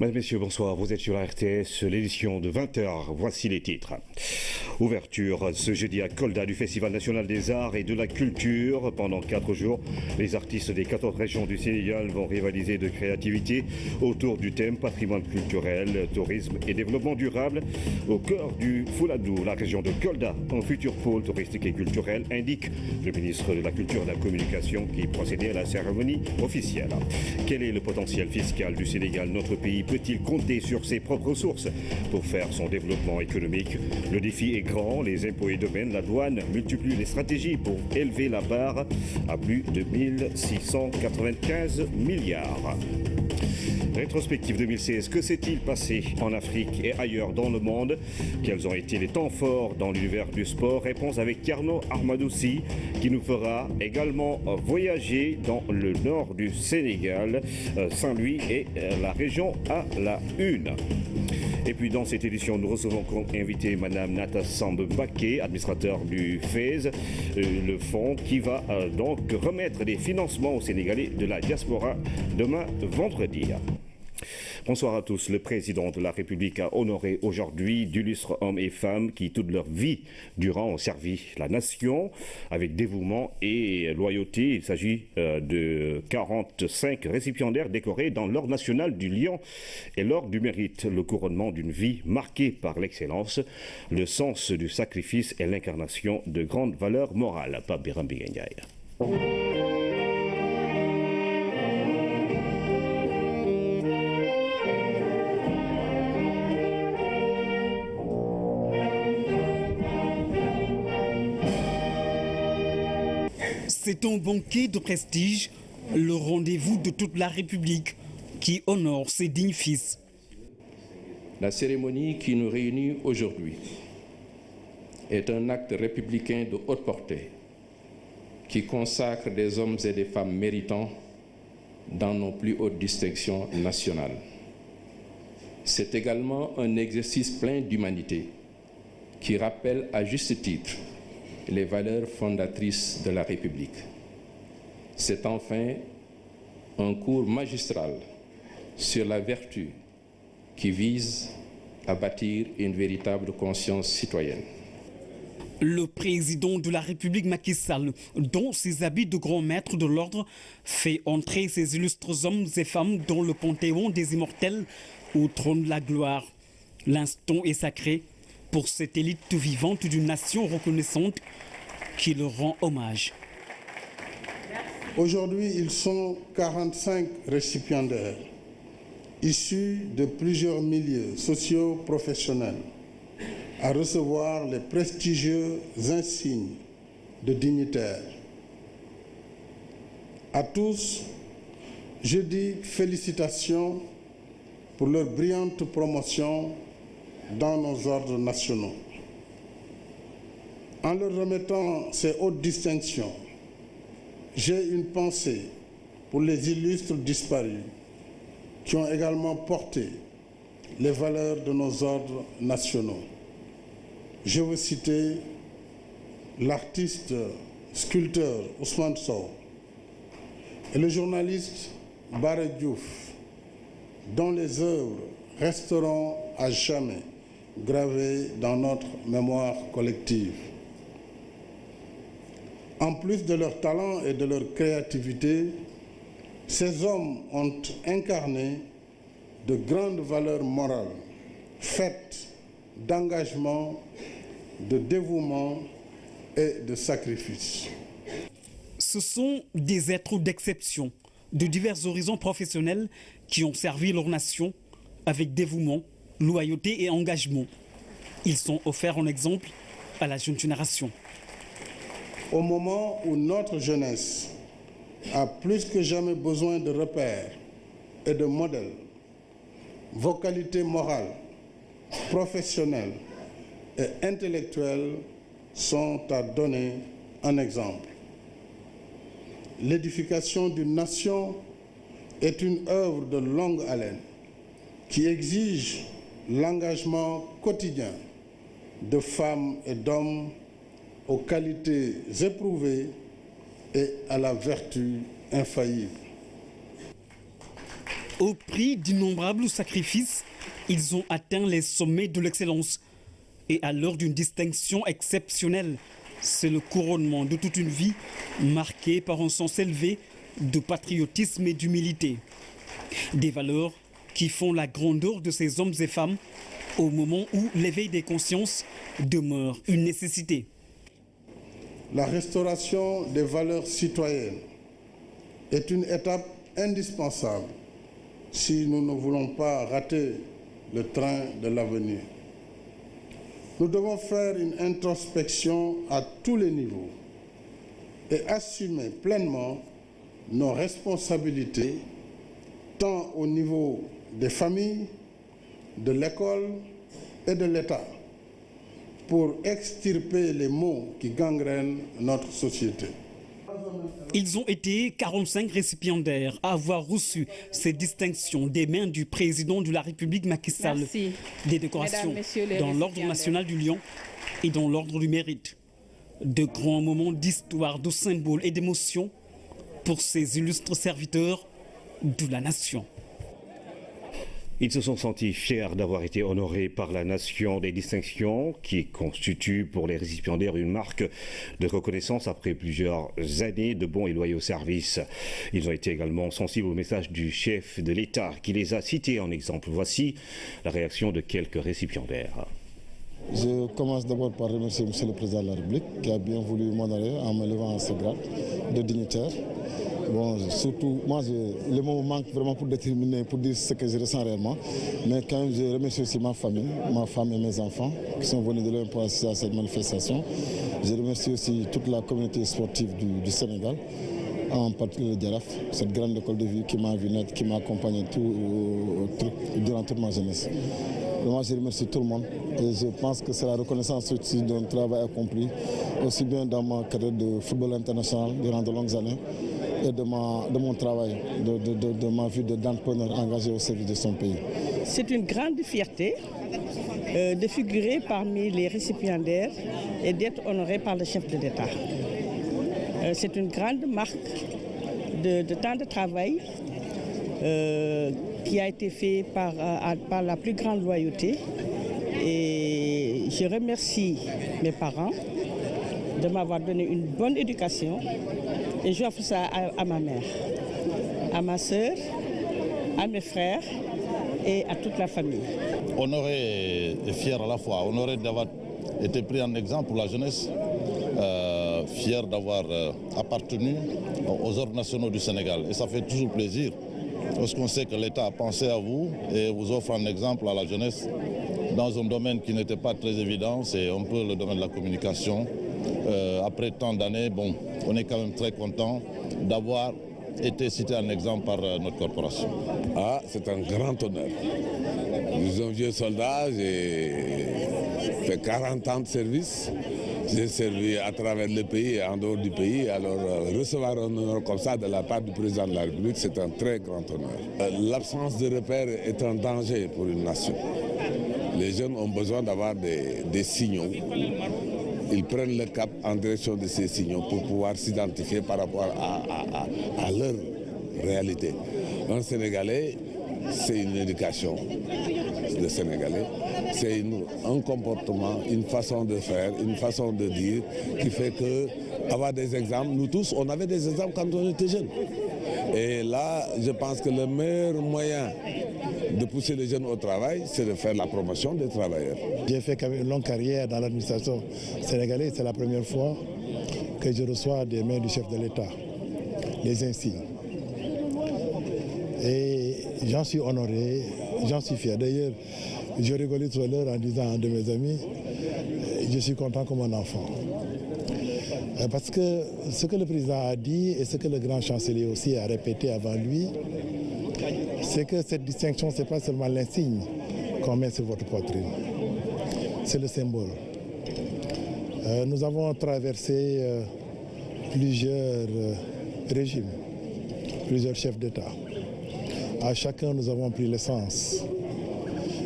Mesdames, Messieurs, bonsoir. Vous êtes sur la RTS, l'édition de 20h. Voici les titres. Ouverture ce jeudi à Kolda du Festival national des arts et de la culture. Pendant 4 jours, les artistes des 14 régions du Sénégal vont rivaliser de créativité autour du thème patrimoine culturel, tourisme et développement durable. Au cœur du Fouladou, la région de Kolda, un futur pôle touristique et culturel, indique le ministre de la Culture et de la Communication qui procédait à la cérémonie officielle. Quel est le potentiel fiscal du Sénégal? Notre pays peut-il compter sur ses propres ressources pour faire son développement économique? Le défi est grand, les impôts et domaines, la douane multiplient les stratégies pour élever la barre à plus de 1695 milliards. Rétrospective 2016, que s'est-il passé en Afrique et ailleurs dans le monde? Quels ont été les temps forts dans l'univers du sport? Réponse avec Carlo Armadoussi qui nous fera également voyager dans le nord du Sénégal, Saint-Louis et la région à la une. Et puis dans cette édition, nous recevons comme invité Madame Nata Sambe Baké, administrateur du FAISE, le fonds qui va donc remettre des financements aux Sénégalais de la diaspora demain vendredi. Bonsoir à tous. Le président de la République a honoré aujourd'hui d'illustres hommes et femmes qui, toute leur vie durant, ont servi la nation avec dévouement et loyauté. Il s'agit de 45 récipiendaires décorés dans l'Ordre national du Lion et l'Ordre du Mérite, le couronnement d'une vie marquée par l'excellence, le sens du sacrifice et l'incarnation de grandes valeurs morales. Pape Birambi Ndiaye. C'est un banquet de prestige, le rendez-vous de toute la République qui honore ses dignes fils. La cérémonie qui nous réunit aujourd'hui est un acte républicain de haute portée qui consacre des hommes et des femmes méritants dans nos plus hautes distinctions nationales. C'est également un exercice plein d'humanité qui rappelle à juste titre les valeurs fondatrices de la République. C'est enfin un cours magistral sur la vertu qui vise à bâtir une véritable conscience citoyenne. Le président de la République Macky Sall, dont ses habits de grand maître de l'ordre, fait entrer ces illustres hommes et femmes dans le panthéon des immortels au trône de la gloire. L'instant est sacré pour cette élite vivante d'une nation reconnaissante qui leur rend hommage. Aujourd'hui, ils sont 45 récipiendaires, issus de plusieurs milieux socio-professionnels, à recevoir les prestigieux insignes de dignitaires. À tous, je dis félicitations pour leur brillante promotion dans nos ordres nationaux. En leur remettant ces hautes distinctions, j'ai une pensée pour les illustres disparus qui ont également porté les valeurs de nos ordres nationaux. Je veux citer l'artiste sculpteur Ousmane Sow et le journaliste Bara Diouf, dont les œuvres resteront à jamais gravées dans notre mémoire collective. En plus de leur talent et de leur créativité, ces hommes ont incarné de grandes valeurs morales, faites d'engagement, de dévouement et de sacrifice. Ce sont des êtres d'exception, de divers horizons professionnels qui ont servi leur nation avec dévouement, loyauté et engagement. Ils sont offerts en exemple à la jeune génération. Au moment où notre jeunesse a plus que jamais besoin de repères et de modèles, vos qualités morales, professionnelles et intellectuelles sont à donner un exemple. L'édification d'une nation est une œuvre de longue haleine qui exige l'engagement quotidien de femmes et d'hommes aux qualités éprouvées et à la vertu infaillible. Au prix d'innombrables sacrifices, ils ont atteint les sommets de l'excellence. Et à l'heure d'une distinction exceptionnelle, c'est le couronnement de toute une vie marquée par un sens élevé de patriotisme et d'humilité. Des valeurs qui font la grandeur de ces hommes et femmes au moment où l'éveil des consciences demeure une nécessité. La restauration des valeurs citoyennes est une étape indispensable si nous ne voulons pas rater le train de l'avenir. Nous devons faire une introspection à tous les niveaux et assumer pleinement nos responsabilités, tant au niveau des familles, de l'école et de l'État, pour extirper les maux qui gangrènent notre société. Ils ont été 45 récipiendaires à avoir reçu ces distinctions des mains du président de la République Macky Sall. Merci. Des décorations dans l'Ordre national du Lion et dans l'Ordre du Mérite. De grands moments d'histoire, de symboles et d'émotions pour ces illustres serviteurs de la nation. Ils se sont sentis fiers d'avoir été honorés par la nation, des distinctions qui constituent pour les récipiendaires une marque de reconnaissance après plusieurs années de bons et loyaux services. Ils ont été également sensibles au message du chef de l'État qui les a cités en exemple. Voici la réaction de quelques récipiendaires. Je commence d'abord par remercier M. le Président de la République qui a bien voulu m'honorer en me levant à ce grade de dignitaire. Bon, surtout, moi, le mot manque vraiment pour déterminer, pour dire ce que je ressens réellement. Mais quand même, je remercie aussi ma famille, ma femme et mes enfants qui sont venus de loin pour assister à cette manifestation. Je remercie aussi toute la communauté sportive du Sénégal, en particulier le Djaraf, cette grande école de vie qui m'a vu naître, qui m'a accompagné durant toute ma jeunesse. Moi, je remercie tout le monde et je pense que c'est la reconnaissance aussi d'un travail accompli, aussi bien dans ma carrière de football international durant de longues années et de mon travail, de ma vie d'entrepreneur engagé au service de son pays. C'est une grande fierté de figurer parmi les récipiendaires et d'être honoré par le chef de l'État. C'est une grande marque de temps de travail qui a été fait par la plus grande loyauté. Et je remercie mes parents de m'avoir donné une bonne éducation et j'offre ça à ma mère, à ma sœur, à mes frères et à toute la famille. Honoré et fier à la fois, honoré d'avoir été pris en exemple pour la jeunesse, fier d'avoir appartenu aux ordres nationaux du Sénégal. Et ça fait toujours plaisir lorsqu'on sait que l'État a pensé à vous et vous offre un exemple à la jeunesse dans un domaine qui n'était pas très évident, c'est un peu le domaine de la communication. Après tant d'années, bon, on est quand même très content d'avoir été cité en exemple par notre corporation. Ah, c'est un grand honneur. Nous sommes vieux soldats, j'ai fait 40 ans de service. J'ai servi à travers le pays et en dehors du pays. Alors recevoir un honneur comme ça de la part du président de la République, c'est un très grand honneur. L'absence de repères est un danger pour une nation. Les jeunes ont besoin d'avoir des signaux. Ils prennent le cap en direction de ces signaux pour pouvoir s'identifier par rapport à leur réalité. Un Sénégalais, c'est une éducation. Le Sénégalais, c'est un comportement, une façon de faire, une façon de dire qui fait que avoir des exemples, nous tous, on avait des exemples quand on était jeunes. Et là, je pense que le meilleur moyen de pousser les jeunes au travail, c'est de faire la promotion des travailleurs. J'ai fait quand même une longue carrière dans l'administration sénégalaise. C'est la première fois que je reçois des mains du chef de l'État les insignes. Et j'en suis honoré, j'en suis fier. D'ailleurs, je rigolais tout à l'heure en disant à un de mes amis, je suis content comme un enfant. Parce que ce que le président a dit et ce que le grand chancelier aussi a répété avant lui, c'est que cette distinction, ce n'est pas seulement l'insigne qu'on met sur votre poitrine, c'est le symbole. Nous avons traversé plusieurs régimes, plusieurs chefs d'État. À chacun, nous avons pris l'essence.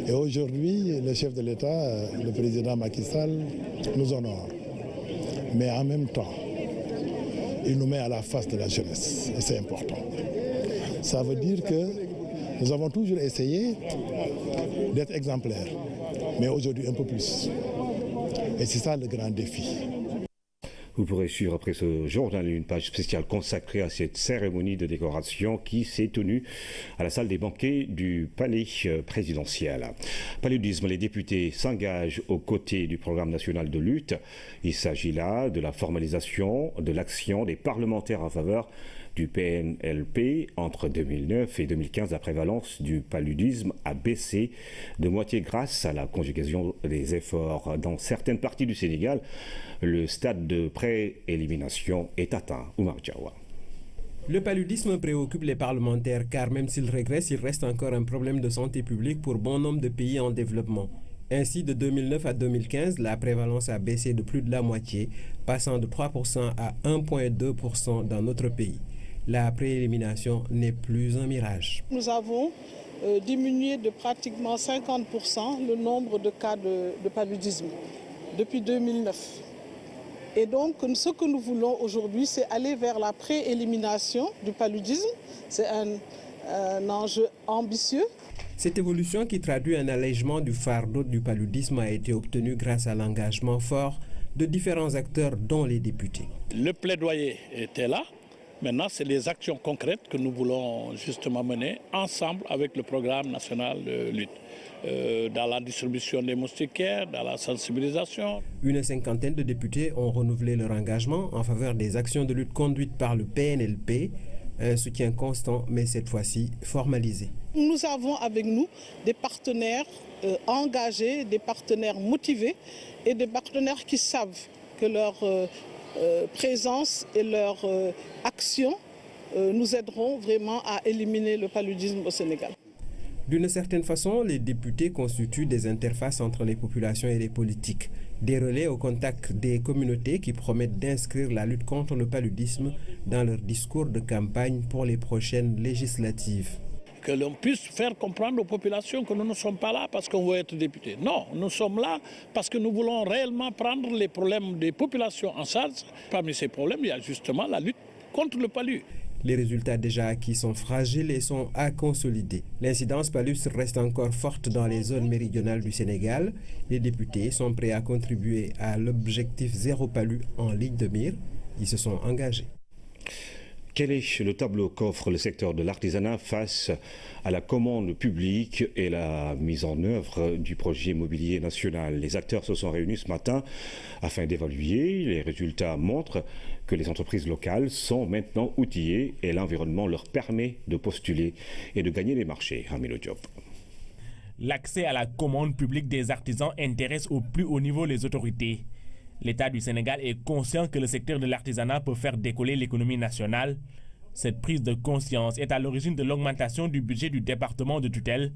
Et aujourd'hui, le chef de l'État, le président Macky Sall, nous honore. Mais en même temps, il nous met à la face de la jeunesse. Et c'est important. Ça veut dire que Nous avons toujours essayé d'être exemplaires, mais aujourd'hui un peu plus. Et c'est ça le grand défi. Vous pourrez suivre après ce journal une page spéciale consacrée à cette cérémonie de décoration qui s'est tenue à la salle des banquets du palais présidentiel. Paludisme, les députés s'engagent aux côtés du programme national de lutte. Il s'agit là de la formalisation de l'action des parlementaires en faveur du PNLP. Entre 2009 et 2015, la prévalence du paludisme a baissé de moitié grâce à la conjugaison des efforts. Dans certaines parties du Sénégal, le stade de pré-élimination est atteint. Oumar Diawa. Le paludisme préoccupe les parlementaires car même s'il régresse, il reste encore un problème de santé publique pour bon nombre de pays en développement. Ainsi, de 2009 à 2015, la prévalence a baissé de plus de la moitié, passant de 3% à 1,2% dans notre pays. La préélimination n'est plus un mirage. Nous avons diminué de pratiquement 50% le nombre de cas de paludisme depuis 2009. Et donc, ce que nous voulons aujourd'hui, c'est aller vers la préélimination du paludisme. C'est un enjeu ambitieux. Cette évolution qui traduit un allègement du fardeau du paludisme a été obtenue grâce à l'engagement fort de différents acteurs, dont les députés. Le plaidoyer était là. Maintenant, c'est les actions concrètes que nous voulons justement mener ensemble avec le programme national de lutte. Dans la distribution des moustiquaires, dans la sensibilisation. Une cinquantaine de députés ont renouvelé leur engagement en faveur des actions de lutte conduites par le PNLP, un soutien constant mais cette fois-ci formalisé. Nous avons avec nous des partenaires engagés, des partenaires motivés et des partenaires qui savent que leur présence et leur action nous aideront vraiment à éliminer le paludisme au Sénégal. D'une certaine façon, les députés constituent des interfaces entre les populations et les politiques, des relais au contact des communautés qui promettent d'inscrire la lutte contre le paludisme dans leur discours de campagne pour les prochaines législatives. Que l'on puisse faire comprendre aux populations que nous ne sommes pas là parce qu'on veut être député. Non, nous sommes là parce que nous voulons réellement prendre les problèmes des populations en charge. Parmi ces problèmes, il y a justement la lutte contre le palud. Les résultats déjà acquis sont fragiles et sont à consolider. L'incidence palud reste encore forte dans les zones méridionales du Sénégal. Les députés sont prêts à contribuer à l'objectif zéro palud en ligne de mire. Ils se sont engagés. Quel est le tableau qu'offre le secteur de l'artisanat face à la commande publique et la mise en œuvre du projet immobilier national? Les acteurs se sont réunis ce matin afin d'évaluer. Les résultats montrent que les entreprises locales sont maintenant outillées et l'environnement leur permet de postuler et de gagner les marchés. Amilo Diop. L'accès à la commande publique des artisans intéresse au plus haut niveau les autorités. L'État du Sénégal est conscient que le secteur de l'artisanat peut faire décoller l'économie nationale. Cette prise de conscience est à l'origine de l'augmentation du budget du département de tutelle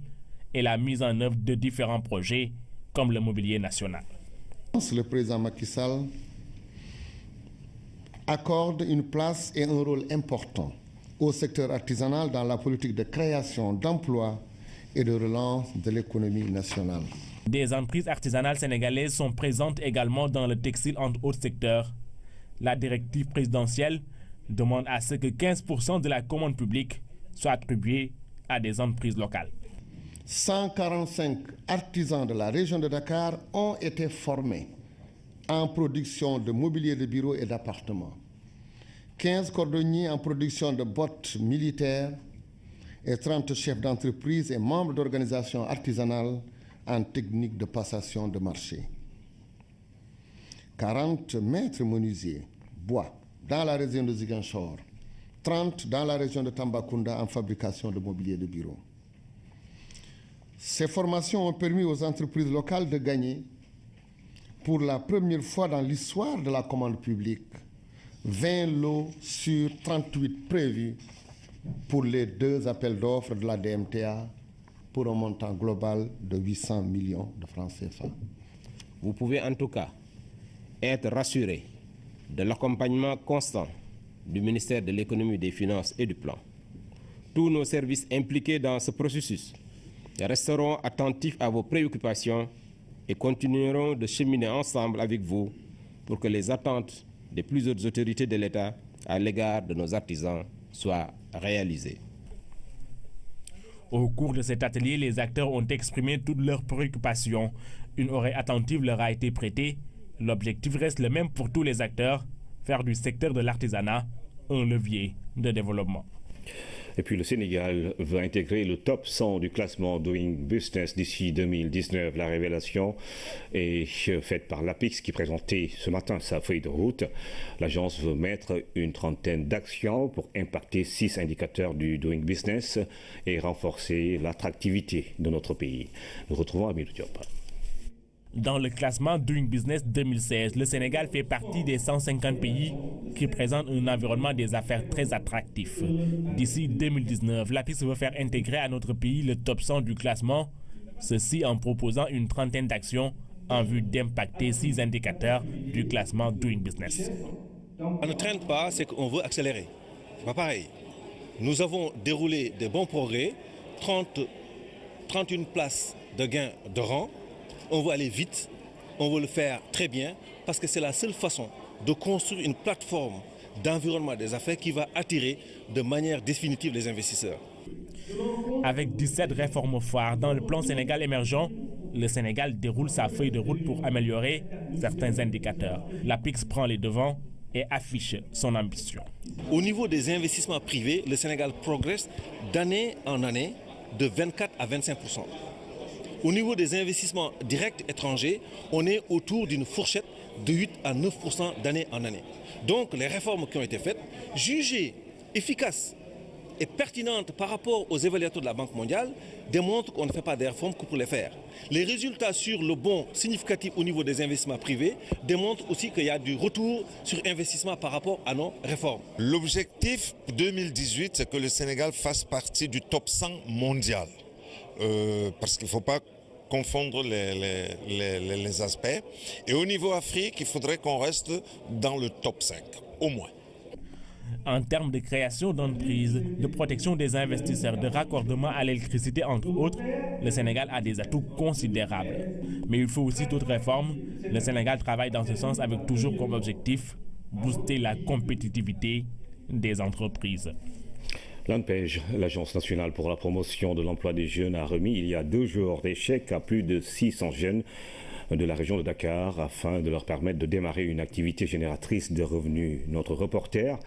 et la mise en œuvre de différents projets comme le mobilier national. Le président Macky Sall accorde une place et un rôle important au secteur artisanal dans la politique de création d'emplois et de relance de l'économie nationale. Des entreprises artisanales sénégalaises sont présentes également dans le textile entre autres secteurs. La directive présidentielle demande à ce que 15% de la commande publique soit attribuée à des entreprises locales. 145 artisans de la région de Dakar ont été formés en production de mobilier de bureaux et d'appartements. 15 cordonniers en production de bottes militaires et 30 chefs d'entreprise et membres d'organisations artisanales en technique de passation de marché. 40 maîtres menuisiers bois dans la région de Ziguinchor, 30 dans la région de Tambacounda en fabrication de mobilier de bureau. Ces formations ont permis aux entreprises locales de gagner, pour la première fois dans l'histoire de la commande publique, 20 lots sur 38 prévus pour les 2 appels d'offres de la DMTA, pour un montant global de 800 millions de francs CFA. Vous pouvez en tout cas être rassuré de l'accompagnement constant du ministère de l'Économie, des Finances et du Plan. Tous nos services impliqués dans ce processus resteront attentifs à vos préoccupations et continueront de cheminer ensemble avec vous pour que les attentes des plus hautes autorités de l'État à l'égard de nos artisans soient réalisées. Au cours de cet atelier, les acteurs ont exprimé toutes leurs préoccupations. Une oreille attentive leur a été prêtée. L'objectif reste le même pour tous les acteurs, faire du secteur de l'artisanat un levier de développement. Et puis le Sénégal va intégrer le top 100 du classement Doing Business d'ici 2019. La révélation est faite par l'APIX qui présentait ce matin sa feuille de route. L'agence veut mettre une trentaine d'actions pour impacter 6 indicateurs du Doing Business et renforcer l'attractivité de notre pays. Nous retrouvons Amidou Diop. Dans le classement Doing Business 2016, le Sénégal fait partie des 150 pays qui présentent un environnement des affaires très attractif. D'ici 2019, l'APIX veut faire intégrer à notre pays le top 100 du classement, ceci en proposant une trentaine d'actions en vue d'impacter 6 indicateurs du classement Doing Business. On ne traîne pas, c'est qu'on veut accélérer. C'est pas pareil. Nous avons déroulé des bons progrès, 31 places de gain de rang. On veut aller vite, on veut le faire très bien, parce que c'est la seule façon de construire une plateforme d'environnement des affaires qui va attirer de manière définitive les investisseurs. Avec 17 réformes phares dans le plan Sénégal émergent, le Sénégal déroule sa feuille de route pour améliorer certains indicateurs. L'APIX prend les devants et affiche son ambition. Au niveau des investissements privés, le Sénégal progresse d'année en année de 24 à 25%. Au niveau des investissements directs étrangers, on est autour d'une fourchette de 8 à 9% d'année en année. Donc les réformes qui ont été faites, jugées efficaces et pertinentes par rapport aux évaluateurs de la Banque mondiale, démontrent qu'on ne fait pas des réformes que pour les faire. Les résultats sur le bond significatif au niveau des investissements privés démontrent aussi qu'il y a du retour sur investissement par rapport à nos réformes. L'objectif 2018, c'est que le Sénégal fasse partie du top 100 mondial. Parce qu'il ne faut pas confondre les aspects. Et au niveau Afrique, il faudrait qu'on reste dans le top 5, au moins. En termes de création d'entreprises, de protection des investisseurs, de raccordement à l'électricité, entre autres, le Sénégal a des atouts considérables. Mais il faut aussi d'autres réformes. Le Sénégal travaille dans ce sens avec toujours comme objectif booster la compétitivité des entreprises. L'ANPEJ, l'Agence nationale pour la promotion de l'emploi des jeunes, a remis il y a 2 jours des chèques à plus de 600 jeunes de la région de Dakar afin de leur permettre de démarrer une activité génératrice de revenus. Notre reporter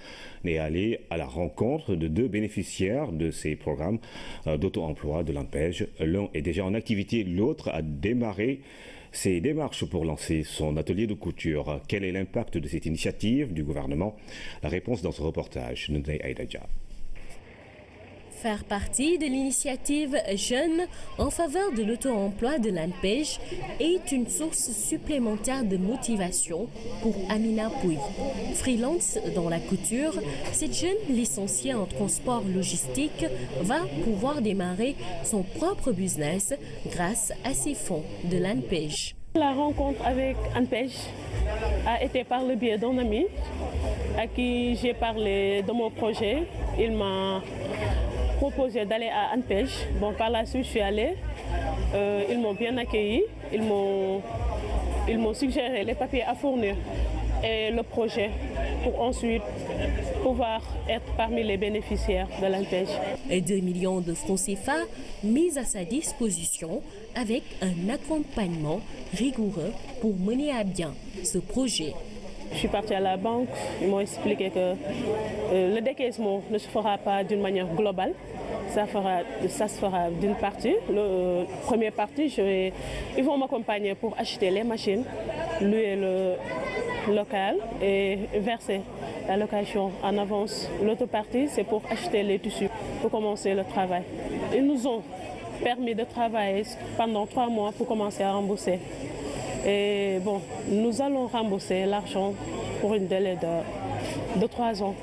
est allé à la rencontre de 2 bénéficiaires de ces programmes d'auto-emploi de l'ANPEJ. L'un est déjà en activité, l'autre a démarré ses démarches pour lancer son atelier de couture. Quel est l'impact de cette initiative du gouvernement? La réponse dans ce reportage. Nundei Aïdadja. Faire partie de l'initiative Jeunes en faveur de l'auto-emploi de l'ANPEJ est une source supplémentaire de motivation pour Amina Pouy. Freelance dans la couture, cette jeune licenciée en transport logistique va pouvoir démarrer son propre business grâce à ses fonds de l'ANPEJ. La rencontre avec ANPEJ a été par le biais d'un ami à qui j'ai parlé de mon projet. Il m'a proposé d'aller à ANPEJ. Bon, par la suite, je suis allée. Ils m'ont bien accueilli. Ils m'ont suggéré les papiers à fournir et le projet pour ensuite pouvoir être parmi les bénéficiaires de l'ANPEJ. 2 millions de francs CFA mis à sa disposition avec un accompagnement rigoureux pour mener à bien ce projet. Je suis partie à la banque, ils m'ont expliqué que le décaissement ne se fera pas d'une manière globale, ça se fera d'une partie. La première partie, ils vont m'accompagner pour acheter les machines, louer le local et verser la location en avance. L'autre partie, c'est pour acheter les tissus, pour commencer le travail. Ils nous ont permis de travailler pendant 3 mois pour commencer à rembourser. Et bon, nous allons rembourser l'argent pour une délai de 3 ans.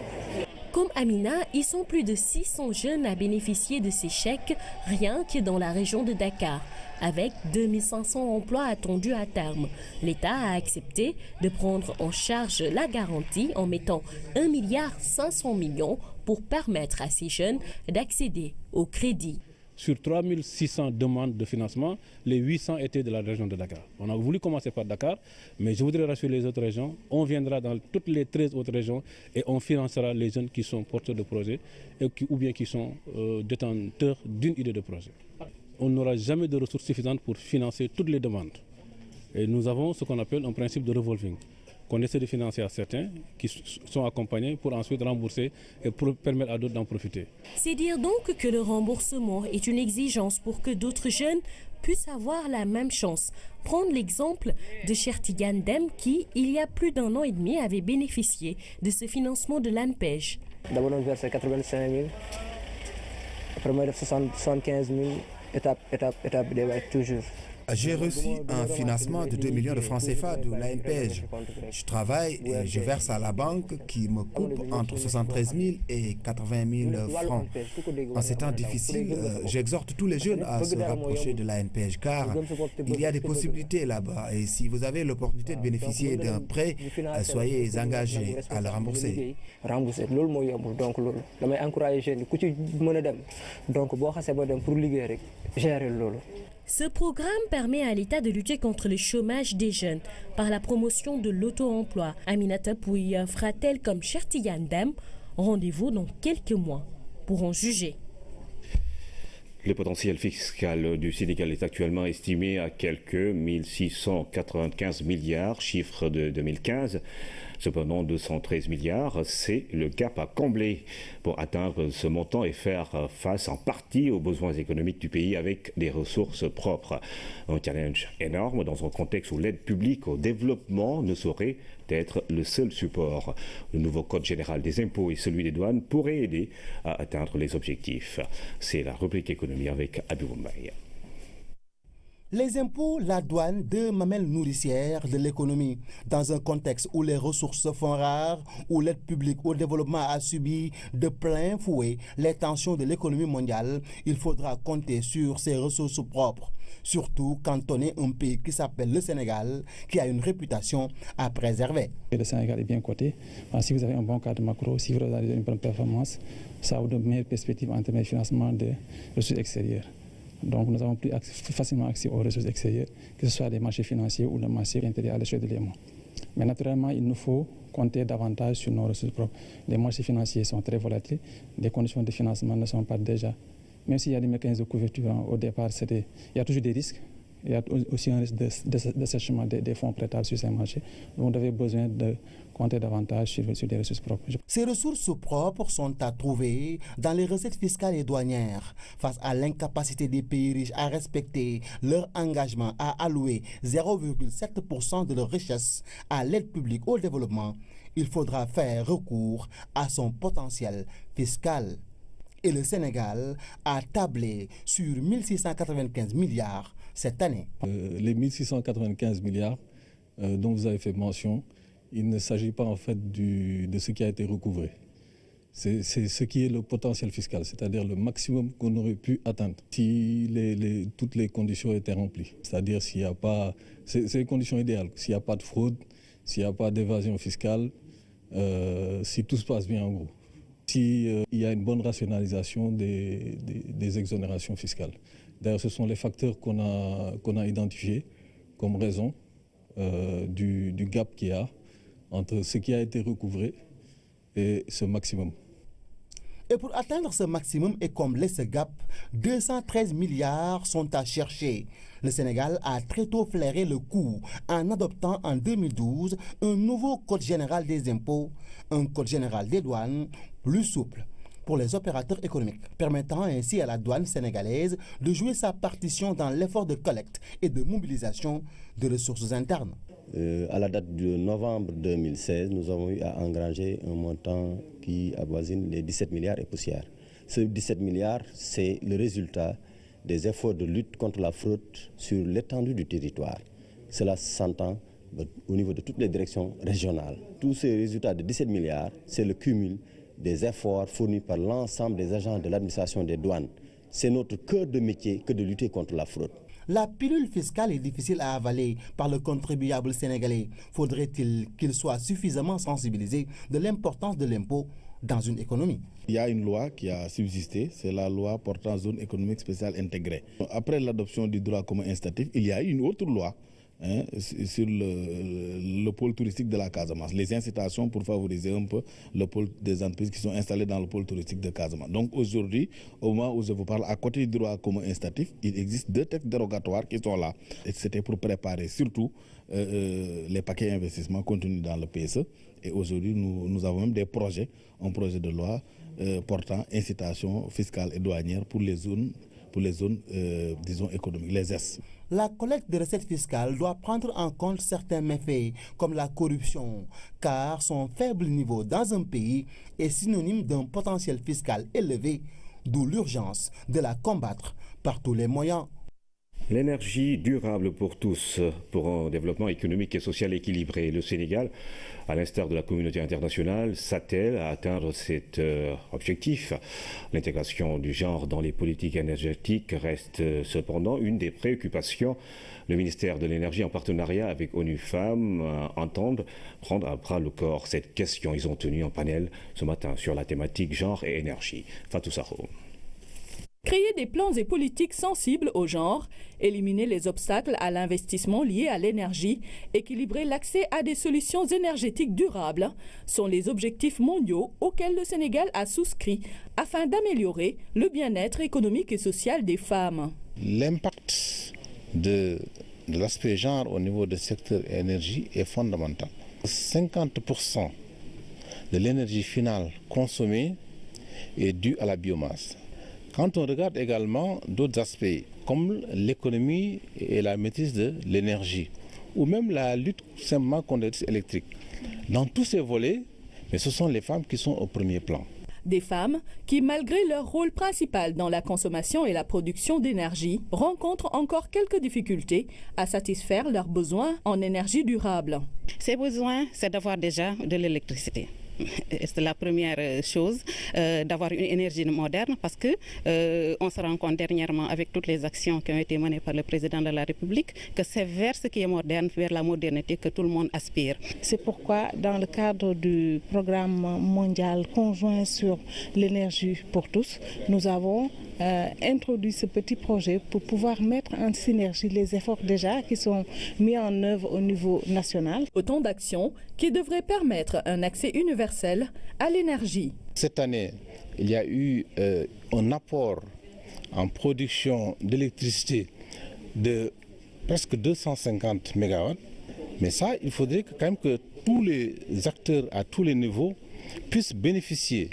Comme Amina, ils sont plus de 600 jeunes à bénéficier de ces chèques, rien que dans la région de Dakar. Avec 2500 emplois attendus à terme, l'État a accepté de prendre en charge la garantie en mettant 1,5 milliard pour permettre à ces jeunes d'accéder au crédit. sur 3600 demandes de financement, les 800 étaient de la région de Dakar. On a voulu commencer par Dakar, mais je voudrais rassurer les autres régions. On viendra dans toutes les 13 autres régions et on financera les jeunes qui sont porteurs de projets ou bien qui sont détenteurs d'une idée de projet. On n'aura jamais de ressources suffisantes pour financer toutes les demandes. Et nous avons ce qu'on appelle un principe de revolving, qu'on essaie de financer à certains qui sont accompagnés pour ensuite rembourser et pour permettre à d'autres d'en profiter. C'est dire donc que le remboursement est une exigence pour que d'autres jeunes puissent avoir la même chance. Prendre l'exemple de Chertigan Dem qui, il y a plus d'1 an et demi, avait bénéficié de ce financement de l'ANPEJ. D'abord on versait 85 000, après moi 75 000, étape, toujours. J'ai reçu un financement de 2 millions de francs CFA de l'ANPEJ. Je travaille et je verse à la banque qui me coupe entre 73 000 et 80 000 francs. En ces temps difficiles, j'exhorte tous les jeunes à se rapprocher de l'ANPEJ car il y a des possibilités là-bas. Et si vous avez l'opportunité de bénéficier d'un prêt, soyez engagés à le rembourser. Ce programme permet à l'État de lutter contre le chômage des jeunes par la promotion de l'auto-emploi. Aminata Pouy fera-t-elle comme Chertigan Dem? Rendez-vous dans quelques mois pour en juger. Le potentiel fiscal du Sénégal est actuellement estimé à quelques 1695 milliards, chiffre de 2015. Cependant, 213 milliards, c'est le gap à combler pour atteindre ce montant et faire face en partie aux besoins économiques du pays avec des ressources propres. Un challenge énorme dans un contexte où l'aide publique au développement ne saurait être le seul support. Le nouveau code général des impôts et celui des douanes pourraient aider à atteindre les objectifs. C'est la rubrique économie avec Abibou Mbaye. Les impôts, la douane, deux mamelles nourricières de l'économie. Dans un contexte où les ressources se font rares, où l'aide publique au développement a subi de plein fouet les tensions de l'économie mondiale, il faudra compter sur ses ressources propres. Surtout quand on est un pays qui s'appelle le Sénégal, qui a une réputation à préserver. Le Sénégal est bien coté. Si vous avez un bon cadre macro, si vous avez une bonne performance, ça vous donne une meilleure perspective en termes de financement des ressources extérieures. Donc nous avons plus facilement accès aux ressources extérieures, que ce soit des marchés financiers ou des marchés intérieurs à l'échelle de l'EMO. Mais naturellement, il nous faut compter davantage sur nos ressources propres. Les marchés financiers sont très volatiles, les conditions de financement ne sont pas déjà... Même s'il y a des mécanismes de couverture au départ, il y a toujours des risques. Il y a aussi un risque de sèchement des fonds prêtables sur ces marchés. Donc, on avait besoin de compter davantage sur des ressources propres. Ces ressources propres sont à trouver dans les recettes fiscales et douanières. Face à l'incapacité des pays riches à respecter leur engagement à allouer 0,7% de leur richesse à l'aide publique au développement, il faudra faire recours à son potentiel fiscal. Et le Sénégal a tablé sur 1695 milliards cette année. Les 1695 milliards dont vous avez fait mention, il ne s'agit pas en fait de ce qui a été recouvré. C'est ce qui est le potentiel fiscal, c'est-à-dire le maximum qu'on aurait pu atteindre si toutes les conditions étaient remplies. C'est-à-dire s'il n'y a pas... C'est les conditions idéales. S'il n'y a pas de fraude, s'il n'y a pas d'évasion fiscale, si tout se passe bien en gros. S'il y a une bonne rationalisation des exonérations fiscales. D'ailleurs, ce sont les facteurs qu'on a identifiés comme raison du gap qu'il y a entre ce qui a été recouvré et ce maximum. Et pour atteindre ce maximum et combler ce gap, 213 milliards sont à chercher. Le Sénégal a très tôt flairé le coup en adoptant en 2012 un nouveau code général des impôts, un code général des douanes plus souple pour les opérateurs économiques, permettant ainsi à la douane sénégalaise de jouer sa partition dans l'effort de collecte et de mobilisation de ressources internes. À la date de novembre 2016, nous avons eu à engranger un montant qui avoisine les 17 milliards et poussières. Ce 17 milliards, c'est le résultat des efforts de lutte contre la fraude sur l'étendue du territoire. Cela s'entend au niveau de toutes les directions régionales. Tous ces résultats de 17 milliards, c'est le cumul des efforts fournis par l'ensemble des agents de l'administration des douanes. C'est notre cœur de métier que de lutter contre la fraude. La pilule fiscale est difficile à avaler par le contribuable sénégalais. Faudrait-il qu'il soit suffisamment sensibilisé de l'importance de l'impôt dans une économie. Il y a une loi qui a subsisté, c'est la loi portant zone économique spéciale intégrée. Après l'adoption du droit commun incitatif, il y a une autre loi sur le pôle touristique de la Casamance, les incitations pour favoriser un peu le pôle des entreprises qui sont installées dans le pôle touristique de Casamance. Donc aujourd'hui, au moment où je vous parle, à côté du droit commun incitatif, il existe 2 textes dérogatoires qui sont là. Et c'était pour préparer surtout les paquets investissements contenus dans le PSE. Et aujourd'hui, nous avons même des projets, un projet de loi portant incitation fiscale et douanière pour les zones disons économiques, les S. La collecte des recettes fiscales doit prendre en compte certains méfaits, comme la corruption, car son faible niveau dans un pays est synonyme d'un potentiel fiscal élevé, d'où l'urgence de la combattre par tous les moyens. L'énergie durable pour tous, pour un développement économique et social équilibré. Le Sénégal, à l'instar de la communauté internationale, s'attelle à atteindre cet objectif. L'intégration du genre dans les politiques énergétiques reste cependant une des préoccupations. Le ministère de l'Énergie, en partenariat avec ONU Femmes, entendent prendre à bras le corps cette question. Ils ont tenu un panel ce matin sur la thématique genre et énergie. Fatou Sakho. Créer des plans et politiques sensibles au genre, éliminer les obstacles à l'investissement lié à l'énergie, équilibrer l'accès à des solutions énergétiques durables sont les objectifs mondiaux auxquels le Sénégal a souscrit afin d'améliorer le bien-être économique et social des femmes. L'impact de l'aspect genre au niveau du secteur énergie est fondamental. 50% de l'énergie finale consommée est due à la biomasse. Quand on regarde également d'autres aspects, comme l'économie et la maîtrise de l'énergie, ou même la lutte simplement contre les risques électriques, dans tous ces volets, mais ce sont les femmes qui sont au premier plan. Des femmes qui, malgré leur rôle principal dans la consommation et la production d'énergie, rencontrent encore quelques difficultés à satisfaire leurs besoins en énergie durable. Ces besoins, c'est d'avoir déjà de l'électricité. C'est la première chose, d'avoir une énergie moderne, parce que on se rend compte dernièrement avec toutes les actions qui ont été menées par le président de la République que c'est vers ce qui est moderne, vers la modernité que tout le monde aspire. C'est pourquoi dans le cadre du programme mondial conjoint sur l'énergie pour tous, nous avons introduit ce petit projet pour pouvoir mettre en synergie les efforts déjà qui sont mis en œuvre au niveau national. Autant d'actions qui devraient permettre un accès universel à l'énergie. Cette année, il y a eu un apport en production d'électricité de presque 250 MW. Mais ça, il faudrait quand même que tous les acteurs à tous les niveaux puissent bénéficier